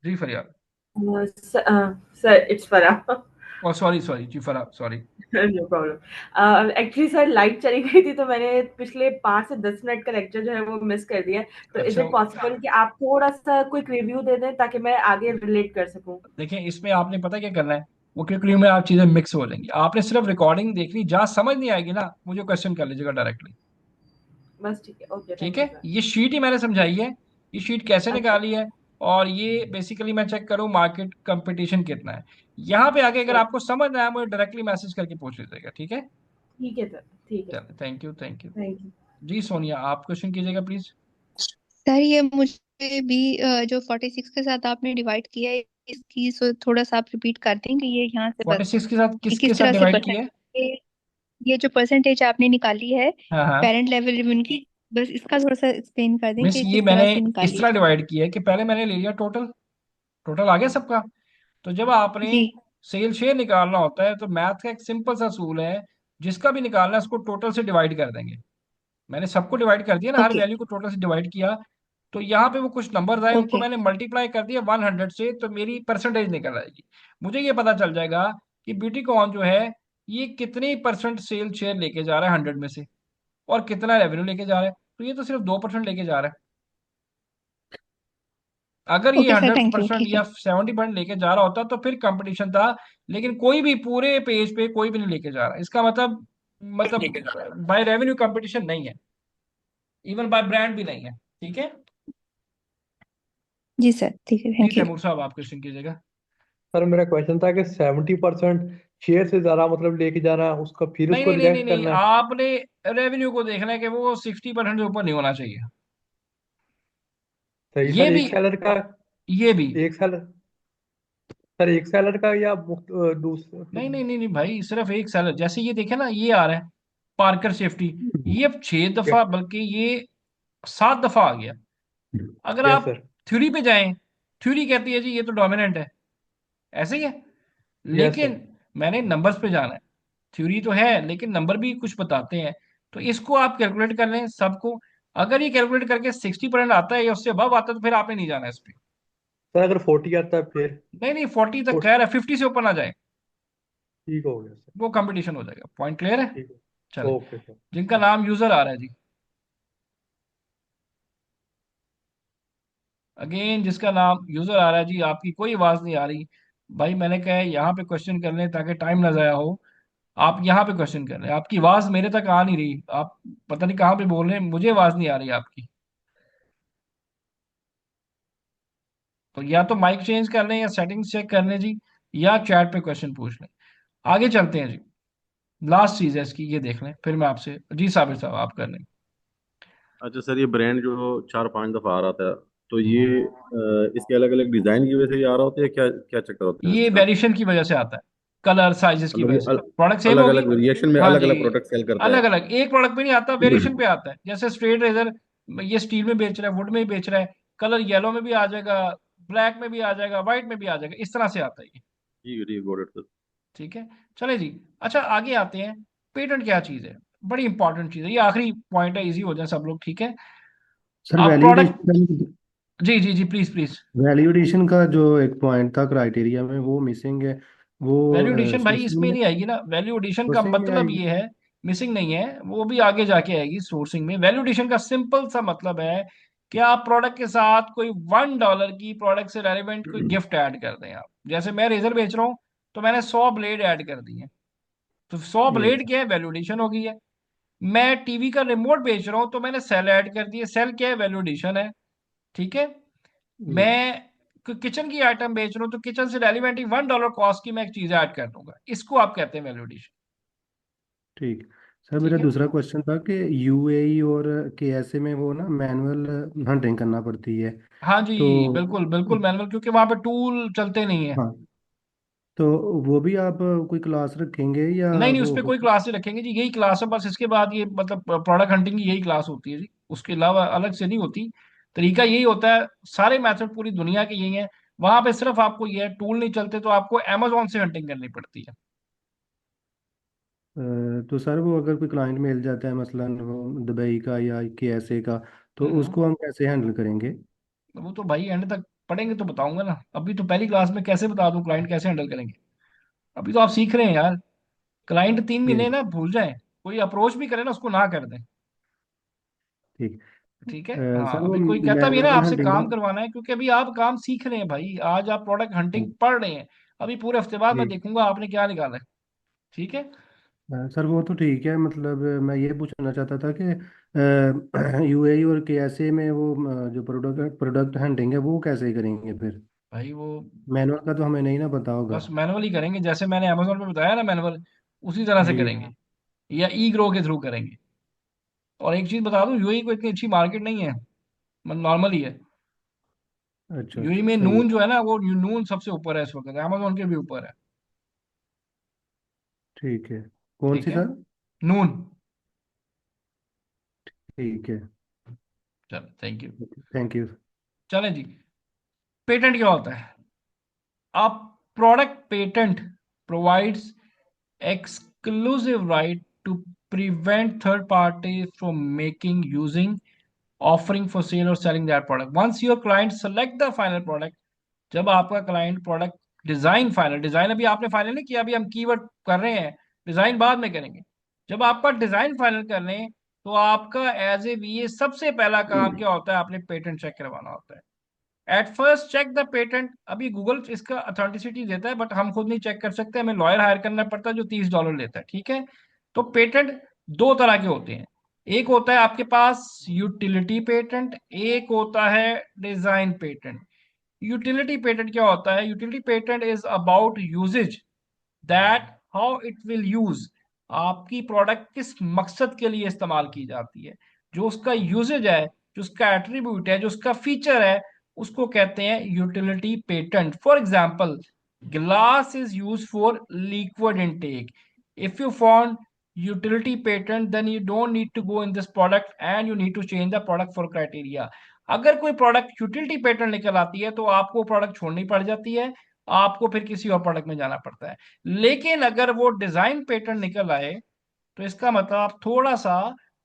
जी Faryal. Sir it's Farah. Oh sorry sorry जी, Farah sorry. No problem. Actually sir light चली गई थी, तो मैंने पिछले 5 से 10 मिनट का लेक्चर जो है वो मिस कर दिया। तो इज अच्छा, इट पॉसिबल कि आप थोड़ा सा क्विक रिव्यू दे दें ताकि मैं आगे रिलेट कर सकूं? देखें, इसमें आपने पता क्या करना है, वो क्विक रिव्यू में आप चीजें मिक्स हो जाएंगी। आपने सिर्फ रिकॉर्डिंग देखनी, जहां समझ नहीं आएगी ना, मुझे क्वेश्चन कर लीजिएगा डायरेक्टली। बस ठीक है, ओके, ठीक थैंक यू है, सर। ये शीट ही मैंने समझाई है, ये शीट कैसे अच्छा, निकाली है, और ये बेसिकली मैं चेक करूँ मार्केट कंपटीशन कितना है। यहाँ पे आके अगर सर आपको समझ ना आए, मुझे डायरेक्टली मैसेज करके पूछ लीजिएगा। ठीक है, ठीक है सर, ठीक है, चलो, thank you thank you. Thank you. जी सोनिया, आप क्वेश्चन कीजिएगा प्लीज। सर ये मुझे भी जो 46 के साथ आपने डिवाइड किया है, इसकी थोड़ा सा आप रिपीट कर दें कि ये यहाँ से बस 46 के साथ कि किसके किस साथ तरह से डिवाइड किया है? परसेंट, ये जो परसेंटेज आपने निकाली है हाँ हाँ, पेरेंट लेवल रेवेन्यू की, बस इसका थोड़ा सा एक्सप्लेन कर दें मिस कि ये किस मैंने तरह से इस निकाली तरह है। डिवाइड किया है कि पहले मैंने ले लिया टोटल, टोटल आ गया सबका। तो जब आपने जी सेल शेयर निकालना होता है, तो मैथ का एक सिंपल सा असूल है, जिसका भी निकालना है उसको टोटल से डिवाइड कर देंगे। मैंने सबको डिवाइड कर दिया ना, हर ओके वैल्यू को टोटल से डिवाइड किया। तो यहाँ पे वो कुछ नंबर्स आए, उनको ओके मैंने मल्टीप्लाई कर दिया 100 से, तो मेरी परसेंटेज निकल आएगी। मुझे ये पता चल जाएगा कि ब्यूटी कॉन जो है, ये कितनी परसेंट सेल शेयर लेके जा रहा है 100 में से, और कितना रेवेन्यू लेके जा रहा है। तो ये तो सिर्फ 2% लेके जा रहा है। अगर ये okay sir, hundred thank you, percent ठीक या है। 70% लेके जा रहा होता तो फिर कंपटीशन था। लेकिन कोई भी पूरे पेज पे कोई भी नहीं लेके जा रहा, इसका मतलब बाय रेवेन्यू कंपटीशन नहीं है, इवन बाय ब्रांड भी नहीं है। ठीक है, जी सर, ठीक है, जी थैंक यू। तैमूर साहब, आप क्वेश्चन कीजिएगा। सर मेरा क्वेश्चन था कि 70% शेयर से ज्यादा मतलब लेके जाना उसका फिर नहीं उसको नहीं नहीं नहीं रिजेक्ट नहीं, करना है। आपने रेवेन्यू को देखना है कि वो 60% से ऊपर नहीं होना चाहिए। सही ये सर, भी, एक सेलर का, ये भी। एक सेलर, सर एक सेलर का या दूसरा। नहीं नहीं नहीं नहीं भाई, सिर्फ एक सेलर। जैसे ये देखे ना, ये आ रहा है पार्कर सेफ्टी, ये अब 6 दफा, बल्कि ये 7 दफा आ गया। अगर यस आप सर। थ्योरी पे जाएं, थ्योरी कहती है जी ये तो डोमिनेंट है, ऐसे ही है। Yes sir. लेकिन मैंने नंबर्स पे जाना है, थ्योरी तो है लेकिन नंबर भी कुछ बताते हैं। तो इसको आप कैलकुलेट कर लें सबको। अगर ये कैलकुलेट करके 60% आता है या उससे अबव आता है, तो फिर आपने नहीं जाना इस पे। सर अगर 40 आता है फिर। नहीं नहीं, 40 तक तो खैर है, 50 से ऊपर ना जाए, ठीक हो गया सर। वो कंपटीशन हो जाएगा। पॉइंट क्लियर है? ठीक है, चले, ओके सर। जिनका नाम यूजर आ रहा है जी, अगेन जिसका नाम यूजर आ रहा है जी, आपकी कोई आवाज नहीं आ रही। भाई मैंने कहा है यहाँ पे क्वेश्चन कर लें ताकि टाइम ना जाया हो। आप यहाँ पे क्वेश्चन कर रहे हैं, आपकी आवाज मेरे तक आ नहीं रही, आप पता नहीं कहाँ पे बोल रहे हैं, मुझे आवाज नहीं आ रही आपकी। तो या तो माइक चेंज कर लें, या सेटिंग्स चेक कर लें जी, या चैट पे क्वेश्चन पूछ लें। आगे चलते हैं जी, लास्ट चीज है इसकी, ये देख लें, फिर मैं आपसे, जी साबिर साहब आप कर लें। अच्छा सर, ये ब्रांड जो 4-5 दफा आ रहा था, तो ये इसके अलग अलग डिजाइन की वजह से ये आ रहा होता है, क्या क्या चक्कर होता है ये इसका? वेरिएशन की वजह से आता है, कलर साइजेस की मतलब वजह ये से। प्रोडक्ट सेम अलग होगी, अलग वेरिएशन में हाँ अलग जी, अलग प्रोडक्ट सेल करता अलग है। अलग, एक प्रोडक्ट पे नहीं आता, वेरिएशन पे आता है। जैसे स्ट्रेट रेजर, ये स्टील में बेच रहा है, वुड में भी बेच रहा है, कलर येलो में भी आ जाएगा, ब्लैक में भी आ जाएगा, व्हाइट में भी आ जाएगा, इस तरह से आता है ये। ठीक गॉट इट सर। ठीक। ठीक है, चले जी। अच्छा आगे आते हैं, पेटेंट क्या चीज है, बड़ी इंपॉर्टेंट चीज है, ये आखिरी पॉइंट है, इजी हो जाए सब लोग। ठीक है, सर आप प्रोडक्ट, वैल्यूडेशन, जी जी जी, प्लीज प्लीज। वैल्यूडेशन का जो एक पॉइंट था क्राइटेरिया में वो मिसिंग है, वो वैल्यू एडिशन भाई सोर्सिंग इसमें में, नहीं आएगी ना, वैल्यू एडिशन का सोर्सिंग में मतलब आएगी। ये है, मिसिंग नहीं है, वो भी आगे जाके आएगी सोर्सिंग में। वैल्यू एडिशन का सिंपल सा मतलब है कि आप प्रोडक्ट के साथ कोई $1 की प्रोडक्ट से रेलिवेंट कोई गिफ्ट ऐड कर दें आप। जैसे मैं रेजर बेच रहा हूँ तो मैंने 100 ब्लेड ऐड कर दिए, तो 100 ब्लेड एक क्या है, वैल्यूडेशन हो गई है। मैं टीवी का रिमोट बेच रहा हूँ तो मैंने सेल ऐड कर दिए, सेल क्या है, वैल्यूडेशन है। ठीक है। एक मैं किचन की आइटम बेच रहा हूँ तो किचन से रेलिवेंट $1 कॉस्ट की मैं एक चीज ऐड कर दूंगा, इसको आप कहते हैं वैल्यूडेशन। ठीक। सर ठीक मेरा है। दूसरा क्वेश्चन था कि यूएई और केएसए में वो ना मैनुअल हंटिंग करना पड़ती है। हाँ जी, तो बिल्कुल बिल्कुल मैनुअल, क्योंकि वहां पे टूल चलते नहीं है। हाँ, तो वो भी आप कोई क्लास रखेंगे या नहीं नहीं, उस वो पर कोई क्लास नहीं रखेंगे जी, यही क्लास है बस, इसके बाद ये मतलब प्रोडक्ट हंटिंग की यही क्लास होती है जी, उसके अलावा अलग से नहीं होती। तरीका यही होता है, सारे मेथड पूरी दुनिया के यही है। वहां पे सिर्फ आपको ये टूल नहीं चलते तो आपको अमेजोन से हंटिंग करनी पड़ती है। तो सर वो अगर कोई क्लाइंट मिल जाता है मसलन वो दुबई का या केएसए का, तो हम्म। उसको हम कैसे हैंडल करेंगे? वो तो भाई एंड तक पढ़ेंगे तो बताऊंगा ना, अभी तो पहली क्लास में कैसे बता दूं क्लाइंट कैसे हैंडल करेंगे। अभी तो आप सीख रहे हैं यार। क्लाइंट 3 महीने ठीक। ना भूल जाए, कोई अप्रोच भी करे ना उसको ना कर दें। ठीक। ठीक है। सर हाँ, वो अभी कोई कहता भी है ना मैनुअल आपसे हंटिंग का। काम करवाना है, क्योंकि अभी आप काम सीख रहे हैं भाई, आज आप प्रोडक्ट हंटिंग पढ़ रहे हैं, अभी पूरे हफ्ते बाद मैं ठीक। देखूंगा आपने क्या निकाला है। ठीक है। सर वो तो ठीक है, मतलब मैं ये पूछना चाहता था कि यूएई और केएसए में वो जो प्रोडक्ट प्रोडक्ट हंटिंग है वो कैसे करेंगे फिर? भाई वो मैनुअल का तो हमें नहीं ना पता होगा। बस मैनुअल ही करेंगे, जैसे मैंने अमेजोन पे बताया ना मैनुअल, उसी तरह से जी। करेंगे, या ई ग्रो के थ्रू करेंगे। और एक चीज बता दूं, यूएई को इतनी अच्छी मार्केट नहीं है, मतलब नॉर्मल ही है। अच्छा यूएई अच्छा, में सही है। नून जो है ना, वो नून सबसे ऊपर है इस वक्त, अमेजोन के भी ऊपर है। ठीक है। कौन ठीक सी है। सर? नून। ठीक है। चलो थैंक यू। Thank you. चलें जी। पेटेंट क्या होता है? A product patent provides exclusive right to prevent third parties from making, using, offering for sale or selling that product. Once your client select the final product, जब आपका client product design final, design अभी आपने final नहीं किया, अभी हम keyword कर रहे हैं, डिजाइन बाद में करेंगे। जब आपका डिजाइन फाइनल कर रहे हैं तो आपका एज ए बीए सबसे पहला काम क्या होता है, आपने पेटेंट चेक करवाना होता है। At first check the patent, अभी गूगल इसका अथेंटिसिटी देता है बट हम खुद नहीं चेक कर सकते, हमें लॉयर हायर करना पड़ता है जो $30 लेता है। ठीक है। तो पेटेंट दो तरह के होते हैं, एक होता है आपके पास यूटिलिटी पेटेंट, एक होता है डिजाइन पेटेंट। यूटिलिटी पेटेंट क्या होता है? Utility patent is about usages, that how it will use, आपकी प्रोडक्ट किस मकसद के लिए इस्तेमाल की जाती है, जो उसका यूजेज है, जो उसका एट्रीब्यूट है, जो उसका फीचर है, उसको कहते हैं utility patent. For example, glass is use for liquid intake, if you found utility patent then you don't need to go in this product and you need to change the product for criteria। अगर कोई product utility patent निकल आती है तो आपको product छोड़नी पड़ जाती है, आपको फिर किसी और प्रोडक्ट में जाना पड़ता है। लेकिन अगर वो डिजाइन पेटेंट निकल आए तो इसका मतलब आप थोड़ा सा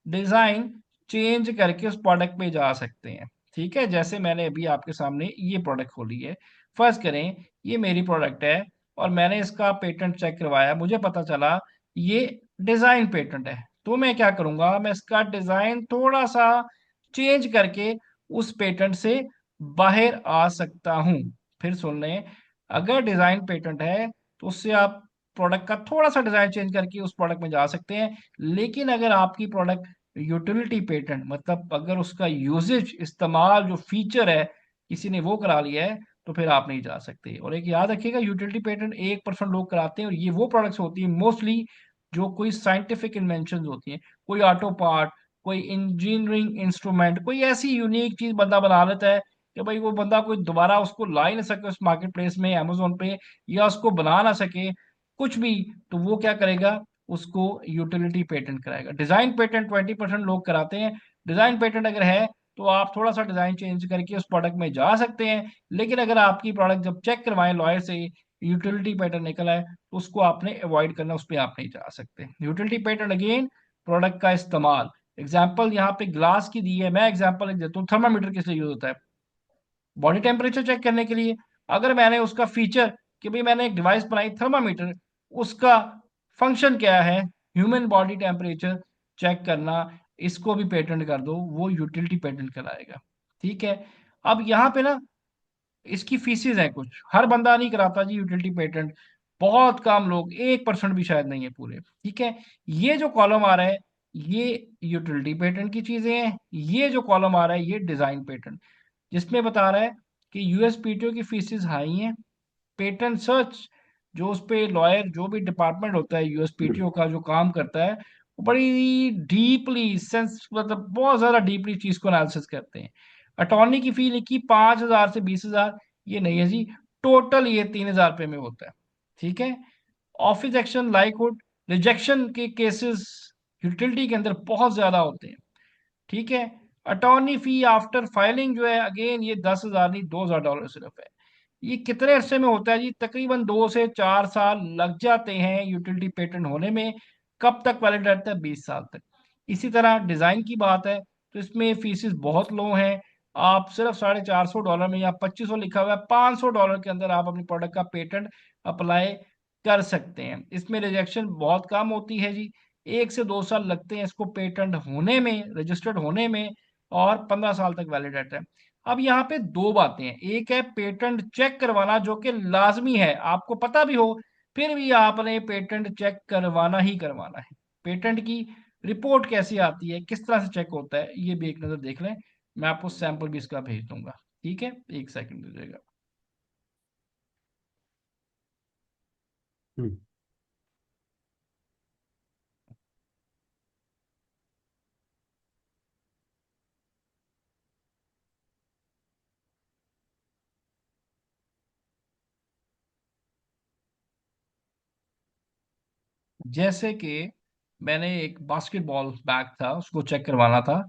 डिजाइन चेंज करके उस प्रोडक्ट पे जा सकते हैं। ठीक है। जैसे मैंने अभी आपके सामने ये प्रोडक्ट खोली है, फर्स्ट करें, ये मेरी प्रोडक्ट है और मैंने इसका पेटेंट चेक करवाया, मुझे पता चला ये डिजाइन पेटेंट है, तो मैं क्या करूंगा, मैं इसका डिजाइन थोड़ा सा चेंज करके उस पेटेंट से बाहर आ सकता हूं। फिर सुन लें, अगर डिजाइन पेटेंट है तो उससे आप प्रोडक्ट का थोड़ा सा डिजाइन चेंज करके उस प्रोडक्ट में जा सकते हैं। लेकिन अगर आपकी प्रोडक्ट यूटिलिटी पेटेंट, मतलब अगर उसका यूजेज, इस्तेमाल, जो फीचर है किसी ने वो करा लिया है, तो फिर आप नहीं जा सकते। और एक याद रखिएगा, यूटिलिटी पेटेंट 1% लोग कराते हैं, और ये वो प्रोडक्ट्स होती है मोस्टली जो कोई साइंटिफिक इन्वेंशन होती हैं, कोई ऑटो पार्ट, कोई इंजीनियरिंग इंस्ट्रूमेंट, कोई ऐसी यूनिक चीज बंदा बना लेता है कि भाई वो बंदा कोई दोबारा उसको ला ही ना सके उस मार्केट प्लेस में, अमेजोन पे, या उसको बना ना सके कुछ भी, तो वो क्या करेगा, उसको यूटिलिटी पेटेंट कराएगा। डिजाइन पेटेंट 20% लोग कराते हैं। डिजाइन पेटेंट अगर है तो आप थोड़ा सा डिजाइन चेंज करके उस प्रोडक्ट में जा सकते हैं, लेकिन अगर आपकी प्रोडक्ट जब चेक करवाएं लॉयर से यूटिलिटी पेटेंट निकला है तो उसको आपने अवॉइड करना, उस पर आप नहीं जा सकते। यूटिलिटी पेटेंट अगेन, प्रोडक्ट का इस्तेमाल। एग्जाम्पल यहाँ पे ग्लास की दी है, मैं एग्जाम्पल देता हूँ, थर्मामीटर किस लिए यूज होता है? बॉडी टेम्परेचर चेक करने के लिए। अगर मैंने उसका फीचर कि भाई मैंने एक डिवाइस बनाई थर्मामीटर, उसका फंक्शन क्या है, ह्यूमन बॉडी टेम्परेचर चेक करना, इसको भी पेटेंट कर दो, वो यूटिलिटी पेटेंट कहलाएगा। ठीक है। अब यहाँ पे ना इसकी फीसिस है कुछ, हर बंदा नहीं कराता जी यूटिलिटी पेटेंट, बहुत कम लोग, 1% भी शायद नहीं है पूरे। ठीक है। ये जो कॉलम आ रहा है ये यूटिलिटी पेटेंट की चीजें हैं, ये जो कॉलम आ रहा है ये डिजाइन पेटेंट, जिसमें बता रहा है कि यूएसपीटीओ की फीसिस हाई हैं। पेटेंट सर्च जो उस पे लॉयर जो भी डिपार्टमेंट होता है यूएसपीटीओ का जो काम करता है, वो बड़ी डीपली सेंस मतलब बहुत ज्यादा डीपली चीज को एनालिसिस करते हैं। अटॉर्नी की फी लिखी 5,000 से 20,000, ये नहीं है जी, टोटल ये 3,000 रुपये में होता है। ठीक है। ऑफिस एक्शन लाइकहुड रिजेक्शन के केसेस यूटिलिटी के अंदर बहुत ज्यादा होते हैं। ठीक है। अटॉर्नी फी आफ्टर फाइलिंग जो है अगेन ये 10,000 नहीं, $2,000 सिर्फ है। ये कितने अरसे में होता है जी? तकरीबन 2 से 4 साल लग जाते हैं यूटिलिटी पेटेंट होने में। कब तक वैलिड रहता है? 20 साल तक। इसी तरह डिजाइन की बात है तो इसमें फीसिस बहुत लो हैं। आप सिर्फ $450 में, या 2500 लिखा हुआ है, $500 के अंदर आप अपनी प्रोडक्ट का पेटेंट अप्लाई कर सकते हैं। इसमें रिजेक्शन बहुत कम होती है जी, 1 से 2 साल लगते हैं इसको पेटेंट होने में, रजिस्टर्ड होने में, और 15 साल तक वैलिड रहता है। अब यहाँ पे दो बातें हैं, एक है पेटेंट चेक करवाना जो कि लाजमी है, आपको पता भी हो फिर भी आपने पेटेंट चेक करवाना ही करवाना है। पेटेंट की रिपोर्ट कैसी आती है, किस तरह से चेक होता है, ये भी एक नजर देख लें। मैं आपको सैंपल भी इसका भेज दूंगा। ठीक है, एक सेकंड दीजिएगा। हम्म। जैसे कि मैंने एक बास्केटबॉल बैग था उसको चेक करवाना था,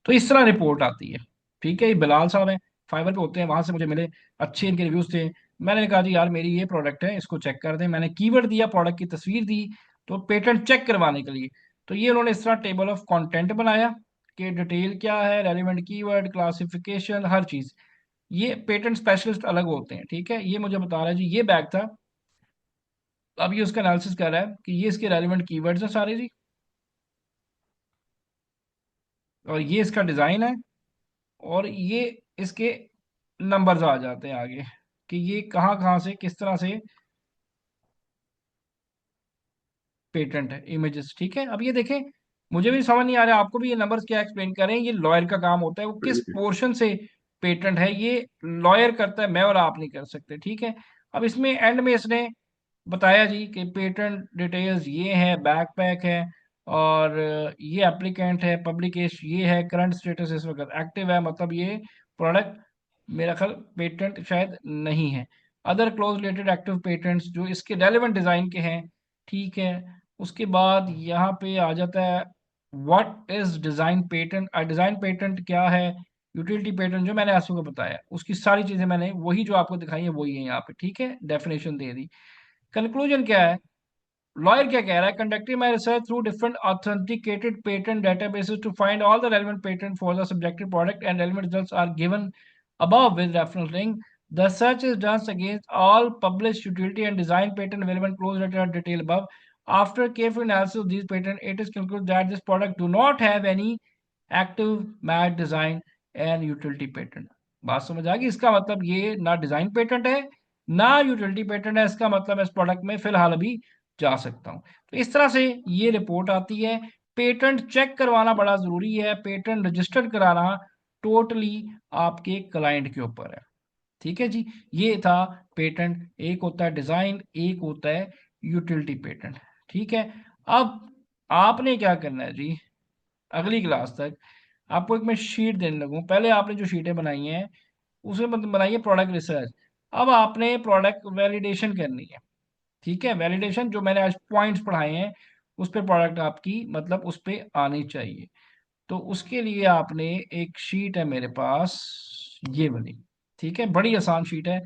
तो इस तरह रिपोर्ट आती है। ठीक है, ये बिलाल साहब हैं, फाइवर पे होते हैं, वहां से मुझे मिले, अच्छे इनके रिव्यूज थे। मैंने कहा जी यार मेरी ये प्रोडक्ट है, इसको चेक कर दें। मैंने कीवर्ड दिया, प्रोडक्ट की तस्वीर दी, तो पेटेंट चेक करवाने के लिए तो ये उन्होंने इस तरह टेबल ऑफ कंटेंट बनाया कि डिटेल क्या है, रेलिवेंट कीवर्ड, क्लासिफिकेशन, हर चीज। ये पेटेंट स्पेशलिस्ट अलग होते हैं। ठीक है, ये मुझे बता रहा है जी ये बैग था। अब ये उसका एनालिसिस कर रहा है कि ये इसके रेलिवेंट कीवर्ड्स हैं सारे जी, और ये इसका डिजाइन है, और ये इसके नंबर्स आ जाते हैं आगे कि ये कहाँ कहाँ से किस तरह से पेटेंट है, इमेजेस। ठीक है। अब ये देखें, मुझे भी समझ नहीं आ रहा आपको भी ये नंबर्स क्या एक्सप्लेन करें, ये लॉयर का काम होता है, वो किस पोर्शन से पेटेंट है ये लॉयर करता है, मैं और आप नहीं कर सकते। ठीक है। अब इसमें एंड में इसने बताया जी कि पेटेंट डिटेल्स ये है, बैकपैक है, और ये एप्लीकेंट है, पब्लिकेश ये है, करंट स्टेटस इस वक्त एक्टिव है, मतलब ये प्रोडक्ट मेरा ख्याल पेटेंट शायद नहीं है। Other close related active patents जो इसके रेलेवेंट डिजाइन के हैं। ठीक है। उसके बाद यहाँ पे आ जाता है what is design patent, design patent क्या है, यूटिलिटी पेटेंट जो मैंने आपको बताया उसकी सारी चीजें मैंने वही जो आपको दिखाई है वही है यहाँ पे। ठीक है, डेफिनेशन दे दी। कंक्लूजन क्या है, लॉयर क्या कह रहा है, conducting my research through different authenticated patent databases to find all the relevant patent for the subjective product and relevant results are given above with reference link. The search is done against all published utility and design patent available in close related detail above. After careful analysis of these patents, it is concluded that this product do not have any active MAT design and utility patent. बात समझ आ गई? इसका मतलब ये ना design patent है ना utility patent है, इसका मतलब मैं इस प्रोडक्ट में फिलहाल अभी जा सकता हूं। तो इस तरह से ये रिपोर्ट आती है। पेटेंट चेक करवाना बड़ा जरूरी है, पेटेंट रजिस्टर्ड कराना टोटली आपके क्लाइंट के ऊपर है। ठीक है जी, ये था पेटेंट, एक होता है डिजाइन, एक होता है यूटिलिटी पेटेंट। ठीक है। अब आपने क्या करना है जी, अगली क्लास तक आपको एक मैं शीट देने लगूँ, पहले आपने जो शीटें बनाई हैं उसमें बनाइए प्रोडक्ट रिसर्च। अब आपने प्रोडक्ट वैलिडेशन करनी है। ठीक है, वैलिडेशन जो मैंने आज पॉइंट्स पढ़ाए हैं उस पर प्रोडक्ट आपकी मतलब उस पर आनी चाहिए। तो उसके लिए आपने एक शीट है मेरे पास, ये वाली। ठीक है, बड़ी आसान शीट है।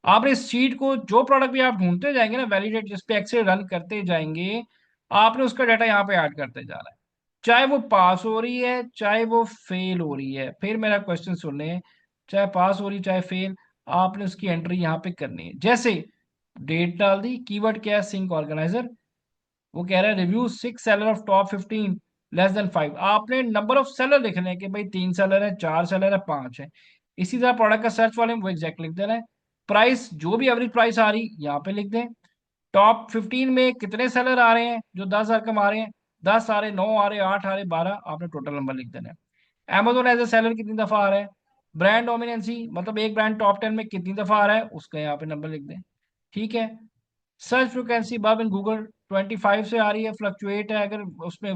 आपने इस शीट को जो प्रोडक्ट भी आप ढूंढते जाएंगे ना, वैलिडेट जिस पे एक्सेल रन करते जाएंगे, आपने उसका डाटा यहाँ पे ऐड करते जाना है, चाहे वो पास हो रही है चाहे वो फेल हो रही है। फिर मेरा क्वेश्चन सुन लें, चाहे पास हो रही चाहे फेल, आपने उसकी एंट्री यहाँ पे करनी है। जैसे डेट डाल दी, कीवर्ड क्या है, सिंक ऑर्गेनाइजर। वो कह रहा है review 6 seller of top 15 less than 5। आपने नंबर ऑफ सेलर लिखने हैं कि भाई 3 सेलर है, 4 सेलर है, 5 है। इसी तरह प्रोडक्ट का सर्च वॉल्यूम वो एग्जैक्ट लिख देना है। प्राइस, जो भी एवरेज प्राइस आ रही यहाँ पे लिख दें। टॉप 15 में कितने सेलर आ रहे हैं जो 10,000 कमा रहे हैं, 10 आ रहे, 9 आ रहे, 8 आ रहे, 12, आपने टोटल नंबर लिख देना है। Amazon एज ए सेलर कितनी दफा आ रहा है, ब्रांड डोमिनेंसी मतलब एक ब्रांड टॉप 10 में कितनी दफा आ रहा है उसका यहाँ पे नंबर लिख दें। ठीक है। सर्च फ्रिक्वेंसी बब इन गूगल 25 से आ रही है, फ्लक्चुएट है, अगर उसमें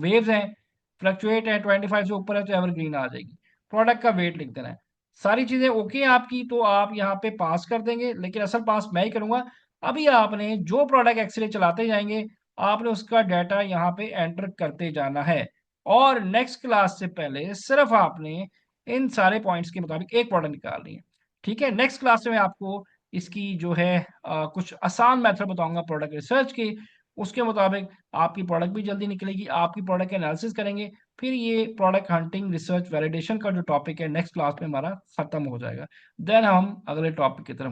वेव्स हैं, फ्लक्चुएट है 25 से ऊपर है तो एवरग्रीन आ जाएगी। प्रोडक्ट का वेट लिख देना है। सारी चीजें ओके हैं आपकी, तो आप यहाँ पे पास कर देंगे, लेकिन असल पास मैं ही करूंगा। अभी आपने जो प्रोडक्ट एक्सरे चलाते जाएंगे, आपने उसका डाटा यहाँ पे एंटर करते जाना है। और नेक्स्ट क्लास से पहले सिर्फ आपने इन सारे पॉइंट्स के मुताबिक एक प्रोडक्ट निकालनी है। ठीक है। नेक्स्ट क्लास में मैं आपको इसकी जो है कुछ आसान मेथड बताऊंगा प्रोडक्ट रिसर्च की, उसके मुताबिक आपकी प्रोडक्ट भी जल्दी निकलेगी, आपकी प्रोडक्ट एनालिसिस करेंगे, फिर ये प्रोडक्ट हंटिंग रिसर्च वैलिडेशन का जो टॉपिक है नेक्स्ट क्लास में हमारा खत्म हो जाएगा। देन हम अगले टॉपिक की तरफ